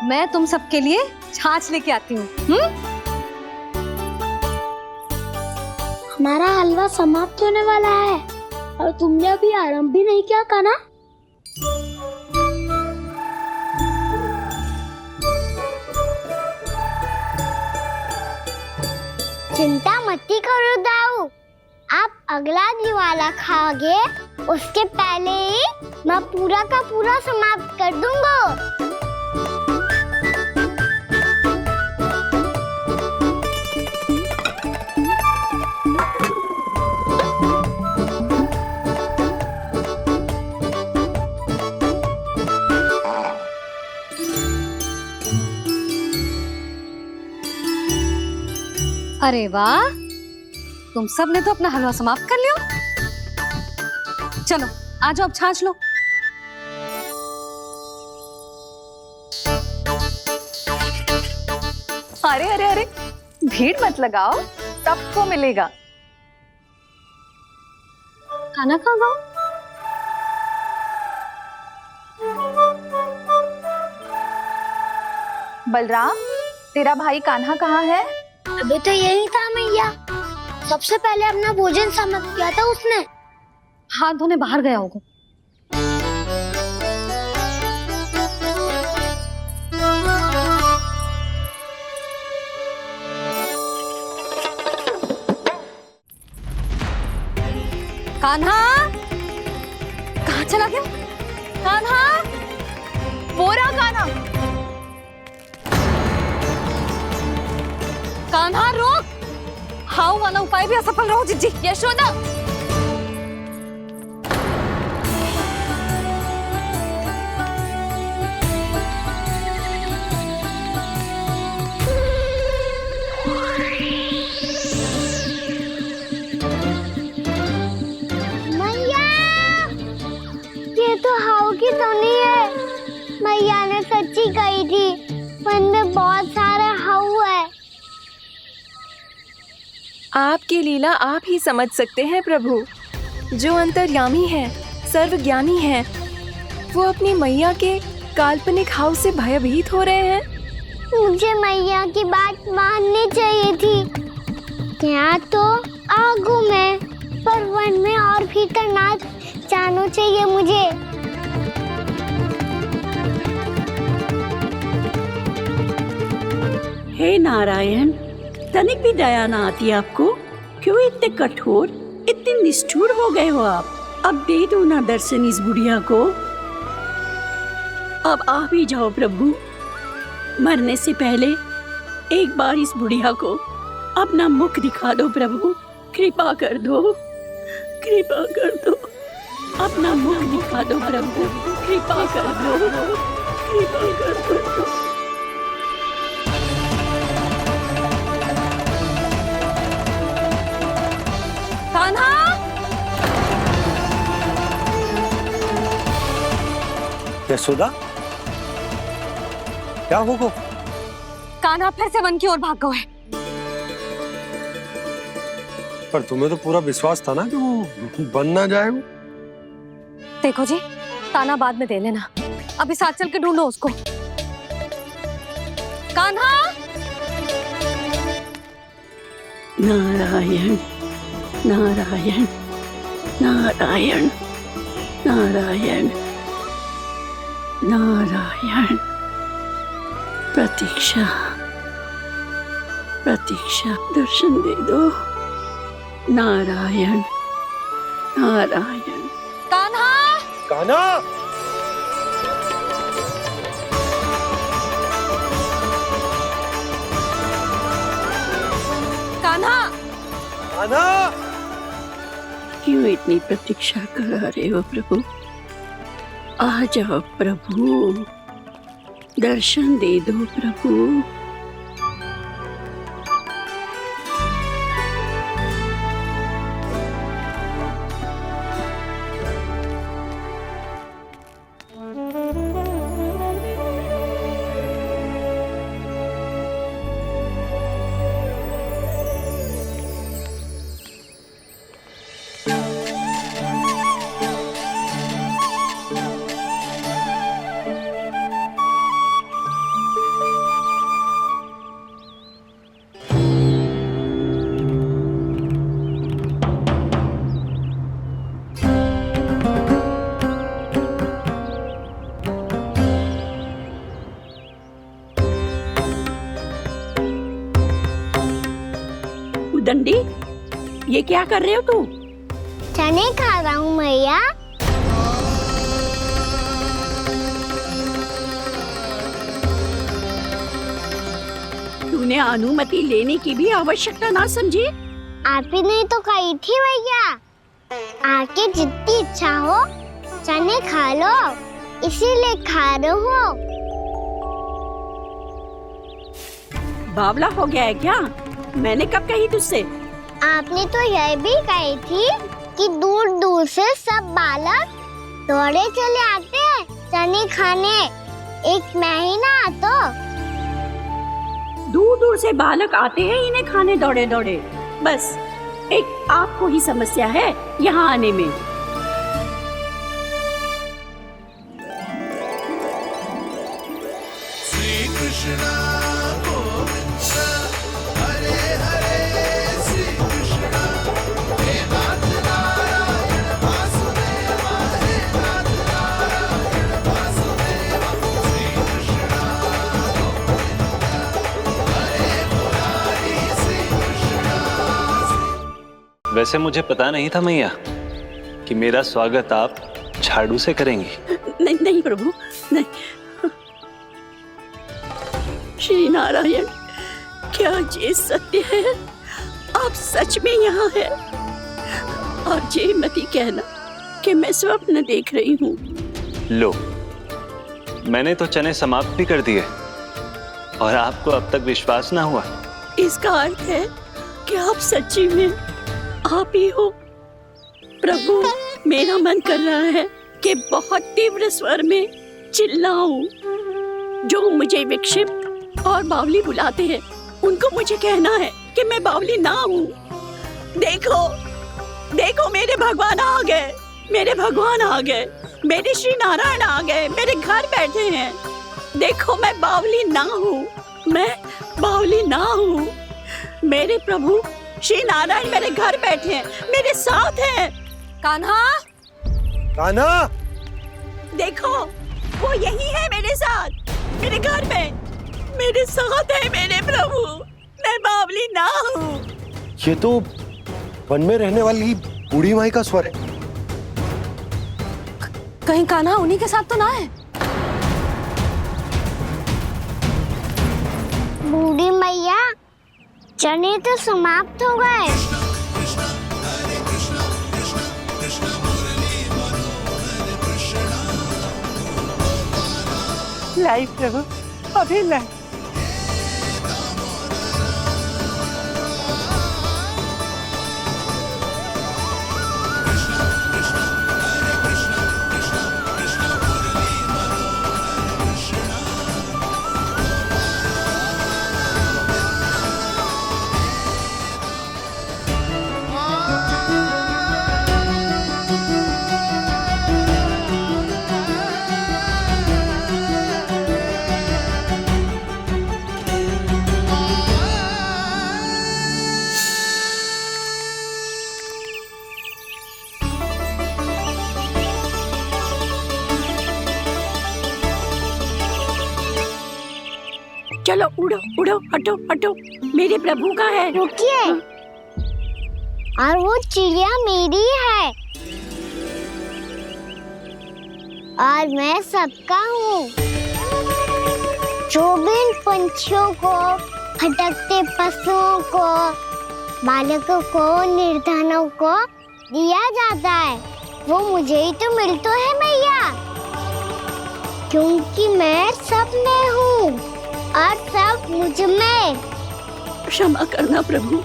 मैं तुम सबके लिए छाछ लेके आती हूँ। हमारा हलवा समाप्त होने वाला है और तुमने अभी आराम भी नहीं किया कान्हा। चिंता मत करो दाऊ, आप अगला दिवाला खाओगे उसके पहले ही मैं पूरा का पूरा समाप्त कर दूंगा। अरे वाह, तुम सब ने तो अपना हलवा समाप्त कर लिया। चलो आ जाओ, अब छाछ लो। अरे अरे अरे, भीड़ मत लगाओ, सबको मिलेगा। खाना खा गो। बलराम, तेरा भाई कान्हा कहाँ है? अभी तो यही था मैया, सबसे पहले अपना भोजन समाप्त किया था उसने। हाथ धोने बाहर गया होगा। कान्हा, कहाँ चला गया? कान्हा, वो रहा कान्हा। कान्हा रोक, हाउ वाला उपाय भी असफल रहो जिज्जी। यशोदा, मैया, ये तो हाउ की धुनी है। मैया ने सच्ची कही थी, वन में बहुत सारे हाउ है। आपकी लीला आप ही समझ सकते हैं प्रभु। जो अंतर्यामी है, सर्वज्ञानी है, वो अपनी मैया के काल्पनिक हाव से भयभीत हो रहे हैं। मुझे मैया की बात माननी चाहिए थी। यहाँ तो आगू में, पर वन में और भीतर ना जाना चाहिए मुझे। हे नारायण, तनिक भी दया ना आती आपको? क्यों इतने कठोर, इतने निष्ठुर हो गए हो आप? अब दे दो ना दर्शन इस बुढ़िया को। अब आ भी जाओ प्रभु। मरने से पहले एक बार इस बुढ़िया को अपना मुख दिखा दो प्रभु। कृपा कर दो, कृपा कर दो। अपना मुख दिखा दो प्रभु, कृपा कर दो, कृपा कर दो। कान्हा, यशोदा, क्या होगा? कान्हा फिर से वन की ओर भाग गया है। पर तुम्हें तो पूरा विश्वास था ना कि वो बन ना जाए। वो देखो जी, ताना बाद में दे लेना, अभी साथ चल के ढूंढो उसको। कान्हा, नारायण नारायण नारायण नारायण नारायण। प्रतीक्षा प्रतीक्षा, दर्शन दे दो। नारायण नारायण। कान्हा, कान्हा, कान्हा, कान्हा! क्यों इतनी प्रतीक्षा करा रहे हो प्रभु? आ जाओ प्रभु, दर्शन दे दो प्रभु। दंडी, ये क्या कर रहे हो तू? चने खा रहा हूँ मैया। तूने अनुमति लेने की भी आवश्यकता ना समझी? आप ही ने तो कही थी भैया, आके जितनी इच्छा हो चने खा लो, इसीलिए खा रहे हो। बावला हो गया है क्या? मैंने कब कही तुझसे? आपने तो यह भी कही थी कि दूर दूर से सब बालक दौड़े चले आते हैं चने खाने, एक महीना तो दूर दूर से बालक आते हैं इन्हें खाने दौड़े दौड़े। बस एक आपको ही समस्या है यहाँ आने में। श्री कृष्णा गोविंद हरे हरे, श्री कृष्णा हे नाथ नारायण वासुदेवा, हे नाथ नारायण वासुदेवा, श्री कृष्णा गोविंद हरे मुरारी, श्री कृष्णा। वैसे मुझे पता नहीं था मैया कि मेरा स्वागत आप झाड़ू से करेंगी। नहीं नहीं प्रभु, नहीं। श्री नारायण, क्या ये सत्य है? आप सच में यहाँ हैं? और ये मत ही कहना कि मैं स्वप्न देख रही हूँ। लो, मैंने तो चने समाप्त भी कर दिए और आपको अब तक विश्वास ना हुआ। इसका अर्थ है कि आप सच्ची में आप ही हो। प्रभु, मेरा मन कर रहा है कि बहुत तीव्र स्वर में चिल्लाऊं। जो मुझे विक्षिप्त और बावली बुलाते हैं उनको मुझे कहना है कि मैं बावली ना हूँ। देखो देखो, मेरे भगवान आ गए, मेरे भगवान आ गए, मेरे श्री नारायण आ गए, मेरे घर बैठे हैं। देखो, मैं बावली ना हूँ, मैं बावली ना हूँ। मेरे प्रभु श्री नारायण मेरे घर बैठे हैं, मेरे साथ हैं। कान्हा, कान्हा! देखो, वो यही है मेरे साथ, मेरे घर में मेरे साथ है मेरे प्रभु। मैं बावली ना हूँ। ये तो वन में रहने वाली बूढ़ी माई का स्वर है। कहीं कान्हा उन्हीं के साथ तो ना है? बूढ़ी मैया, चने तो समाप्त हो गए। कृष्ण हरे कृष्ण, कृष्ण कृष्ण मुरली मनोहर कृष्णा। लाई प्रभु, अभी लाई। चलो उड़ो उड़ो, हटो हटो, मेरे प्रभु का है। रुकिए, और वो चिड़िया मेरी है और मैं सबका हूँ। जो भी इन पंछियों को, भटकते पशुओं को, बालकों को, निर्धनों को दिया जाता है, वो मुझे ही तो मिलता है मैया, क्योंकि मैं सब में हूँ और सब मुझ में। क्षमा करना प्रभु,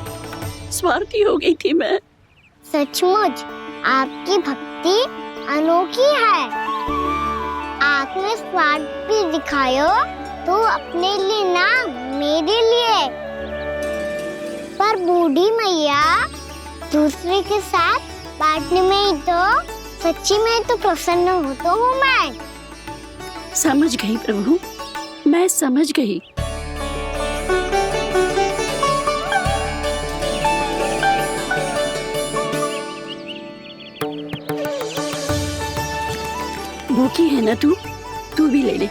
स्वार्थी हो गई थी मैं। सचमुच आपकी भक्ति अनोखी है। आपने स्वार्थ भी दिखायो तो अपने लिए ना, मेरे लिए। पर बूढ़ी मैया दूसरे के साथ बांटने में ही तो सच्ची में तो प्रसन्न होता हूँ मैं। समझ गई प्रभु, मैं समझ गई। भूखी है ना तू भी ले ले,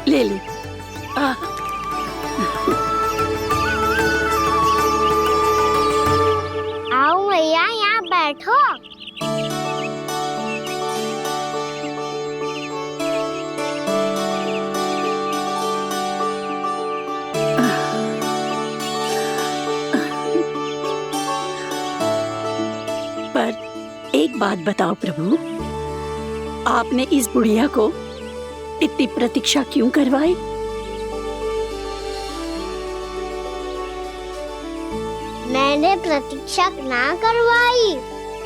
ले ले। आओ मैया, यहाँ बैठो। पर एक बात बताओ प्रभु, आपने इस बुढ़िया को इतनी प्रतीक्षा क्यों करवाई? मैंने प्रतीक्षा ना करवाई।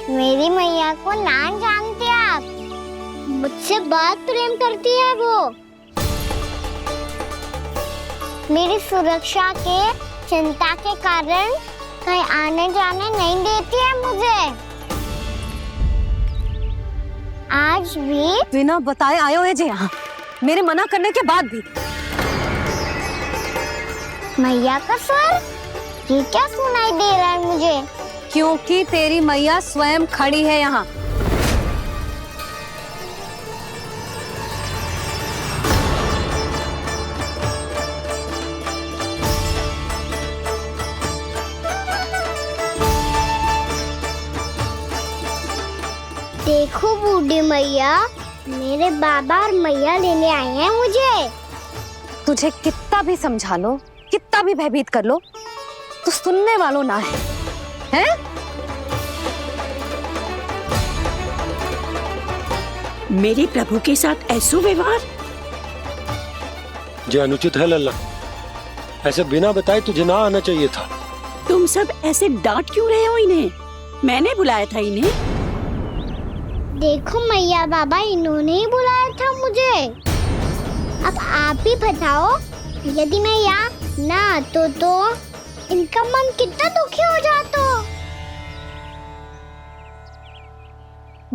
मेरी मैया को ना जानते आप, मुझसे बहुत प्रेम करती है वो। मेरी सुरक्षा के चिंता के कारण कहीं आने जाने नहीं देती है मुझे। आज भी बिना बताए आयो है जे यहाँ, मेरे मना करने के बाद भी। मैया का स्वर, ये क्या सुनाई दे रहा है मुझे? क्योंकि तेरी मैया स्वयं खड़ी है यहाँ। देखो बूढ़ी मैया, मेरे बाबा और मैया लेने आए हैं मुझे। तुझे कितना भी समझा लो, कितना भी भयभीत कर लो, तो सुनने वालों ना है, हैं? मेरे प्रभु के साथ ऐसा व्यवहार जो अनुचित है लल्ला। ऐसे बिना बताए तुझे ना आना चाहिए था। तुम सब ऐसे डांट क्यों रहे हो इन्हें? मैंने बुलाया था इन्हें। देखो मैया बाबा, इन्होंने ही बुलाया था मुझे। अब आप ही बताओ, यदि मैं यहाँ ना आतो तो इनका मन कितना दुखी हो जाता।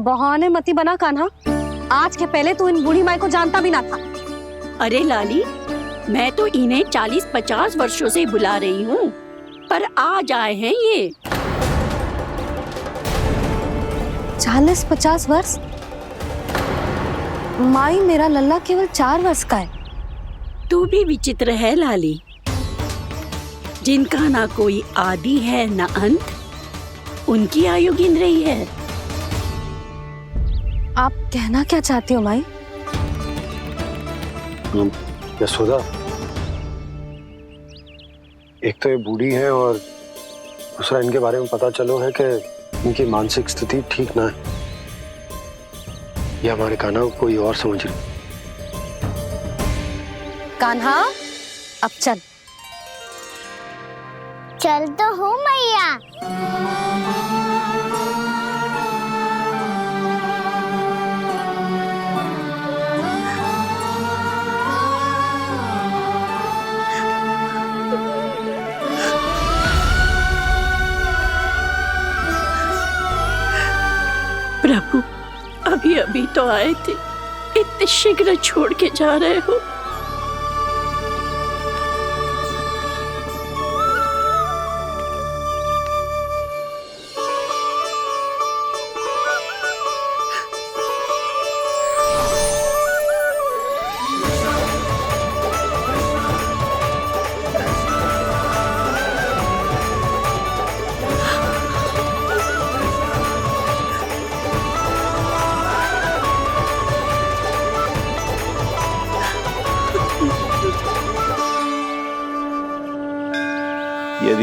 बहाने मती बना कान्हा, आज के पहले तू इन बूढ़ी माई को जानता भी ना था। अरे लाली, मैं तो इन्हें 40-50 वर्षों से बुला रही हूँ, पर आज आए हैं ये। 40-50 वर्ष? माई, मेरा लल्ला केवल 4 वर्ष का है। तू भी विचित्र है लाली, जिनका ना कोई आदि है ना अंत, उनकी आयु गिन रही है। आप कहना क्या चाहती हो माई? यशोदा, एक तो ये बूढ़ी है और दूसरा इनके बारे में पता चलो है कि इनकी मानसिक स्थिति ठीक ना है। ये हमारे कान्हा को कोई और समझ रही। कान्हा, अब चल। चल तो हूँ मैया। प्रभु, अभी अभी तो आए थे, इतने शीघ्र छोड़ के जा रहे हो?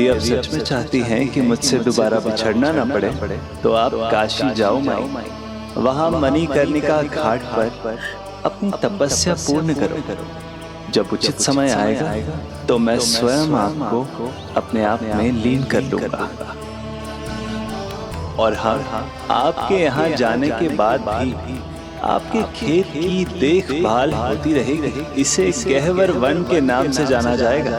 यदि आप सच में चाहती हैं कि मुझसे दोबारा बिछड़ना ना पड़े तो आप काशी जाओ माई। वहां मणिकर्णिका घाट पर अपनी तपस्या पूर्ण करो। जब उचित समय आएगा तो मैं स्वयं आपको अपने आप में लीन कर लूंगा। और हाँ, आपके यहाँ जाने के बाद भी आपके खेत की देखभाल होती रहेगी। इसे गहवर वन के नाम से जाना जाएगा।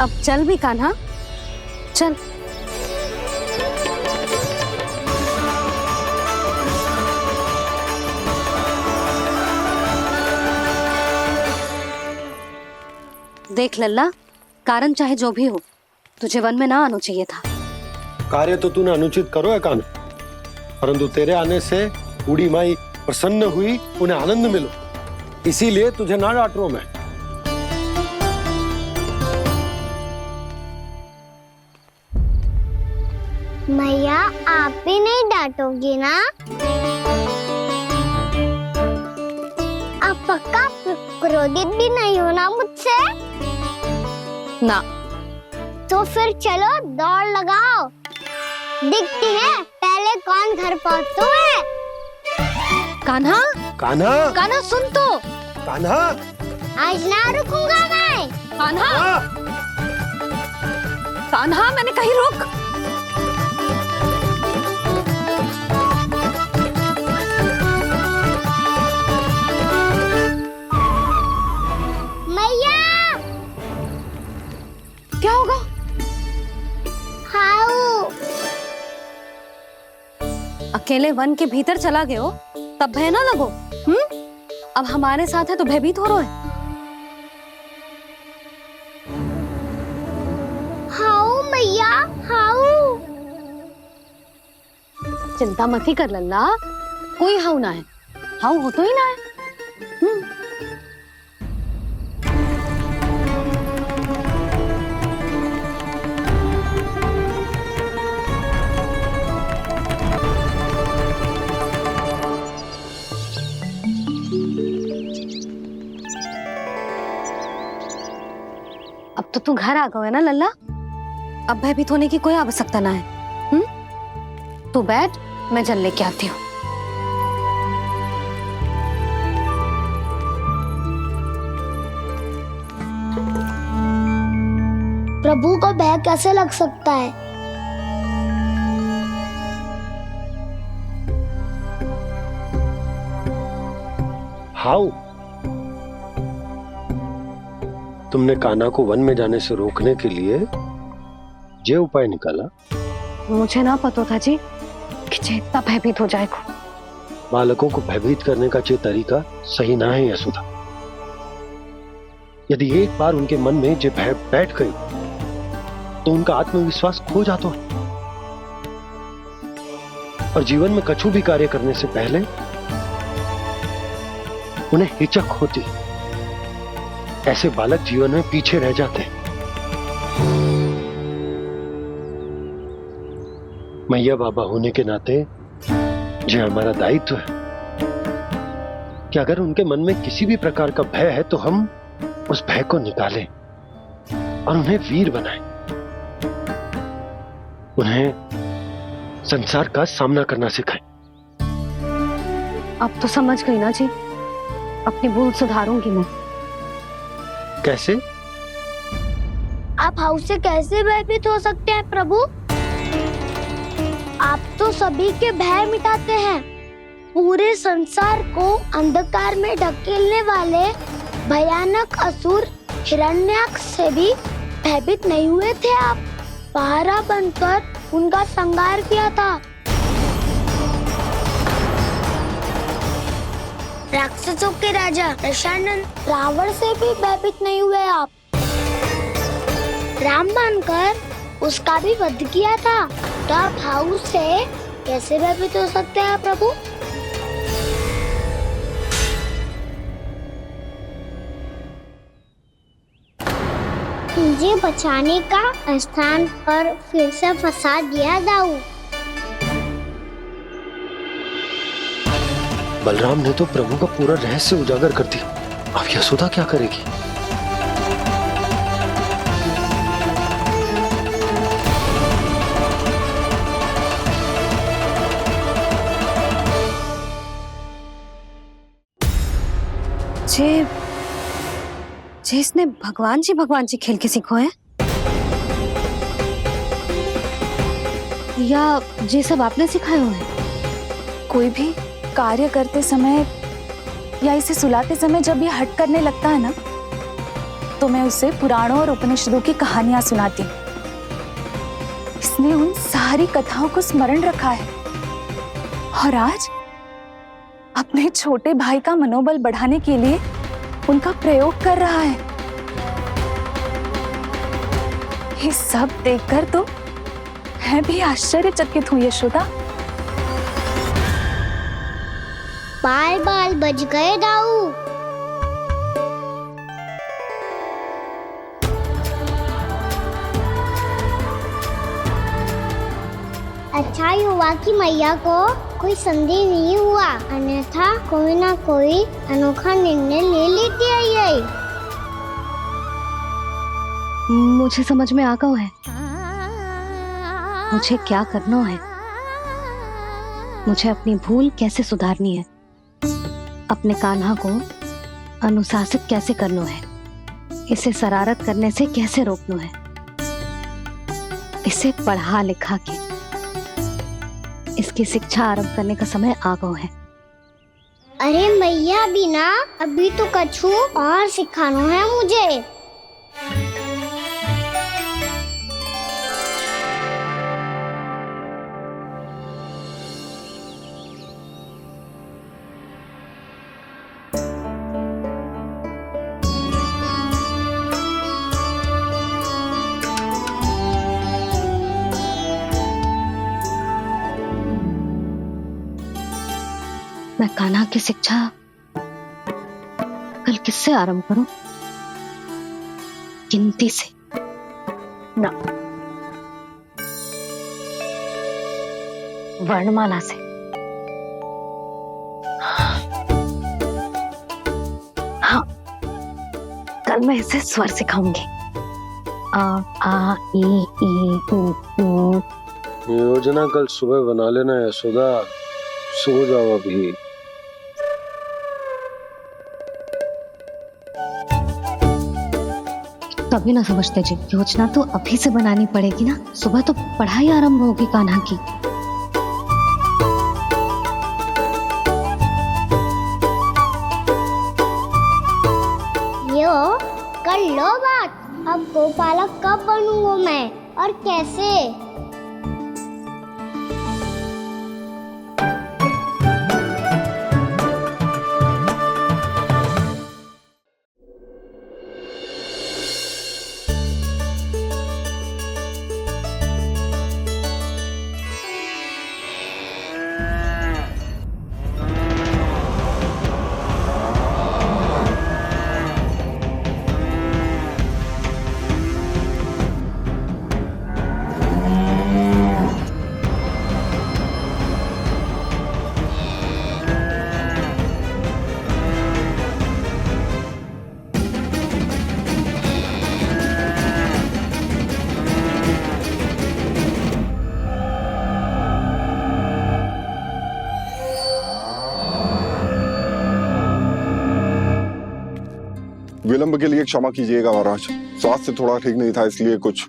अब चल भी कान्हा, चल। देख लल्ला, कारण चाहे जो भी हो, तुझे वन में ना आना चाहिए था। कार्य तो तूने अनुचित करो है कान्हा, परंतु तेरे आने से बूढ़ी माई प्रसन्न हुई, उन्हें आनंद मिलो, इसीलिए तुझे ना डांट रहा हूं मैं। मैया, आप भी नहीं डांटोगी ना? आप पक्का क्रोधित भी नहीं हो ना मुझसे? ना। तो फिर चलो दौड़ लगाओ, दिखती है पहले कौन घर पहुंचता है। कान्हा, कान्हा, कान्हा सुन तो। कान्हा, आज ना रुकूंगा मैं। कान्हा, कान्हा, मैंने कही रुक। मैया, क्या होगा? हाउ अकेले वन के भीतर चला गए हो तब भय ना लगो। अब हमारे साथ है तो भयभीत हो रहे हैं। हाउ मैया, हाउ। चिंता मत ही कर लल्ला, कोई हाउ ना है। हाउ हो तो ही ना है। अब तो तू घर आ गया है ना लल्ला, अब भयभीत होने की कोई आवश्यकता ना है। तू बैठ, मैं जल लेके आती हूँ। प्रभु को भय कैसे लग सकता है? हाउ, तुमने कान्हा को वन में जाने से रोकने के लिए ये उपाय निकाला? मुझे ना पता था जी कि जे इतना भयभीत हो जाएगा। बालकों को भयभीत करने का ये तरीका सही ना है यशोदा। यदि एक बार उनके मन में ये भय बैठ गई तो उनका आत्मविश्वास खो जाता है और जीवन में कछु भी कार्य करने से पहले उन्हें हिचक होती। ऐसे बालक जीवन में पीछे रह जाते हैं। मैया बाबा होने के नाते ये हमारा दायित्व है कि अगर उनके मन में किसी भी प्रकार का भय है तो हम उस भय को निकालें और उन्हें वीर बनाएं, उन्हें संसार का सामना करना सिखाएं। अब तो समझ गई ना जी, अपनी भूल सुधारूंगी मैं। कैसे? आप हाउ से कैसे भयभीत हो सकते हैं प्रभु? आप तो सभी के भय मिटाते हैं। पूरे संसार को अंधकार में ढकेलने वाले भयानक असुर हिरण्याक्ष से भी भयभीत नहीं हुए थे आप। पहरा बनकर उनका संहार किया था। राक्षसों के राजा दशानन रावण से भी भयभीत नहीं हुए आप। राम बनकर उसका भी वध किया था। तो आप हाउ से कैसे भयभीत हो सकते हैं प्रभु? मुझे बचाने का स्थान पर फिर से फंसा दिया दाऊ। बलराम ने तो प्रभु का पूरा रहस्य उजागर कर दिया। अब यशोदा क्या करेगी? जे इसने भगवान जी खेल के सीखो है, या ये सब आपने सिखाए हुए हैं? कोई भी कार्य करते समय या इसे सुलाते समय जब ये हट करने लगता है ना, तो मैं उसे पुराणों और उपनिषदों की कहानियां सुनाती हूँ। इसने उन सारी कथाओं को स्मरण रखा है और आज अपने छोटे भाई का मनोबल बढ़ाने के लिए उनका प्रयोग कर रहा है। ये सब देखकर तो मैं भी आश्चर्यचकित हूँ यशोदा। बाल बाल बज गए दाऊ। अच्छा हुआ कि मैया को कोई संदेह नहीं हुआ, अन्यथा कोई ना कोई अनोखा निर्णय ले लेती है ये। मुझे समझ में आ गया है मुझे क्या करना है। मुझे अपनी भूल कैसे सुधारनी है, अपने कान्हा को अनुशासित कैसे करना है, इसे शरारत करने से कैसे रोकना है, इसे पढ़ा लिखा के इसकी शिक्षा आरंभ करने का समय आ गया है। अरे मैया बिना अभी तो कछु और सिखाना है मुझे। मैं कान्हा की शिक्षा कल किससे आरंभ करूं? गिनती से ना, वर्णमाला से। हाँ, कल मैं इसे स्वर सिखाऊंगी। आ आ ई उ ऊ। योजना कल सुबह बना लेना यशोदा, सो जाओ अभी। तभी ना समझते जी, योजना तो अभी से बनानी पड़ेगी ना, सुबह तो पढ़ाई आरंभ होगी कान्हा की। यो कर लो बात, अब गोपालक कब बनूंगा मैं और कैसे? विलंब के लिए क्षमा कीजिएगा महाराज, स्वास्थ्य थोड़ा ठीक नहीं था इसलिए कुछ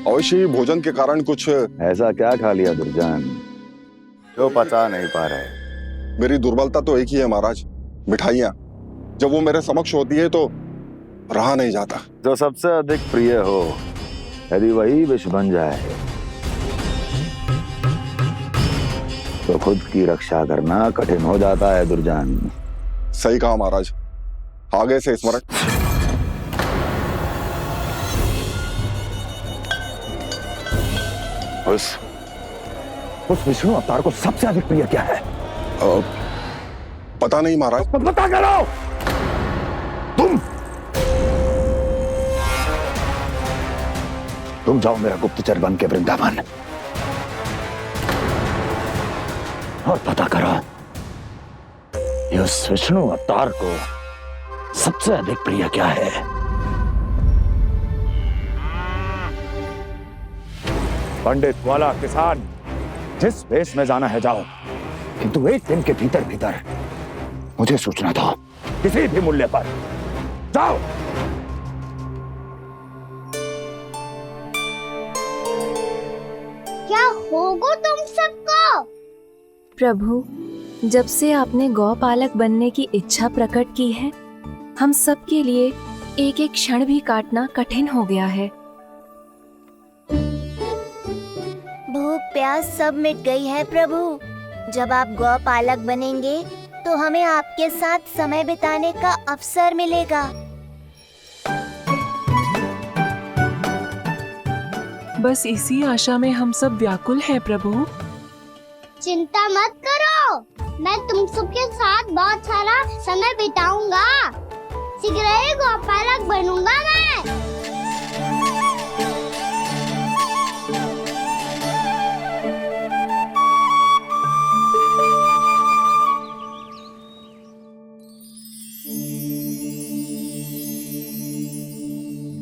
अवश्य ही भोजन के कारण कुछ। ऐसा क्या खा लिया दुर्जन जो पता नहीं पा रहे? मेरी दुर्बलता तो एक ही है महाराज, मिठाइयाँ। जब वो मेरे समक्ष होती है तो रहा नहीं जाता। जो सबसे अधिक प्रिय हो, यदि वही विष बन जाए तो खुद की रक्षा करना कठिन हो जाता है दुर्जन। सही कहा महाराज, आगे से स्मरण। उस विष्णु अवतार को सबसे अधिक प्रिय क्या है? पता नहीं महाराज। पता करो। तुम जाओ मेरा गुप्तचर बन के वृंदावन और पता करो उस विष्णु अवतार को सबसे अधिक प्रिय क्या है। पंडित वाला किसान, जिस वेश में जाना है जाओ, किंतु एक दिन के भीतर भीतर मुझे सूचना दो। किसी भी मूल्य पर। जाओ। क्या होगा तुम सबको? प्रभु, जब से आपने गौपालक बनने की इच्छा प्रकट की है, हम सब के लिए एक एक क्षण भी काटना कठिन हो गया है। भूख प्यास सब मिट गई है प्रभु। जब आप गौपालक बनेंगे तो हमें आपके साथ समय बिताने का अवसर मिलेगा। बस इसी आशा में हम सब व्याकुल हैं प्रभु। चिंता मत करो, मैं तुम सबके साथ बहुत सारा समय बिताऊंगा। शीघ्र ही गौपालक बनूंगा मैं।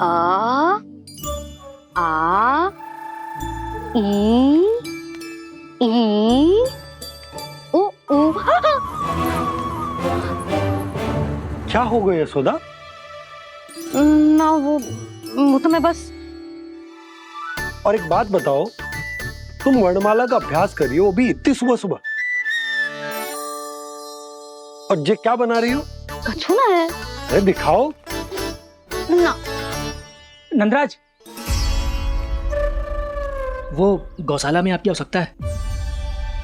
आ ई उ उ। क्या हो गया यशोदा? ना वो तो मैं बस। और एक बात बताओ, तुम वर्णमाला का अभ्यास कर रही हो, वो भी इतनी सुबह सुबह, और ये क्या बना रही हो? कछु ना है। अरे दिखाओ ना। नंदराज, वो गौशाला में आपकी आवश्यकता है।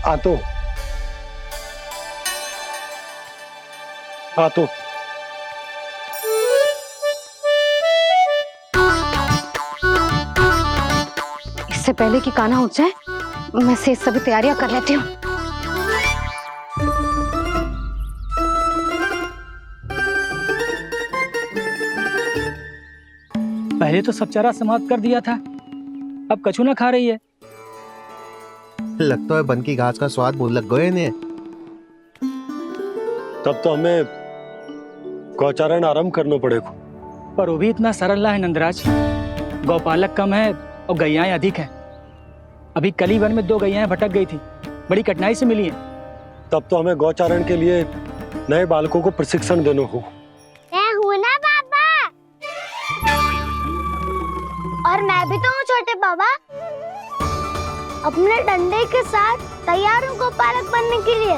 आतो आतो। इससे पहले कि कान्हा उठ जाए, मैं से सभी तैयारियां कर लेती हूँ। पहले तो सब चारा समाप्त कर दिया था, अब कछु ना खा रही है। लगता है बन की घास का स्वाद भूल लग गए ने। तब तो हमें गौचारण आरंभ करना पड़ेगा। पर वो भी इतना सरल ना है नंदराज। गौपालक कम है और गैयाएं अधिक हैं। अभी कली वन में 2 गैयाएं भटक गई थी, बड़ी कठिनाई से मिली हैं। तब तो हमें गौचारण के लिए नए बालकों को प्रशिक्षण देना हो। मैं हूँ ना बाबा, और मैं भी तो हूँ छोटे बाबा। अपने डंडे के साथ तैयार हूँ गौपालक बनने के लिए।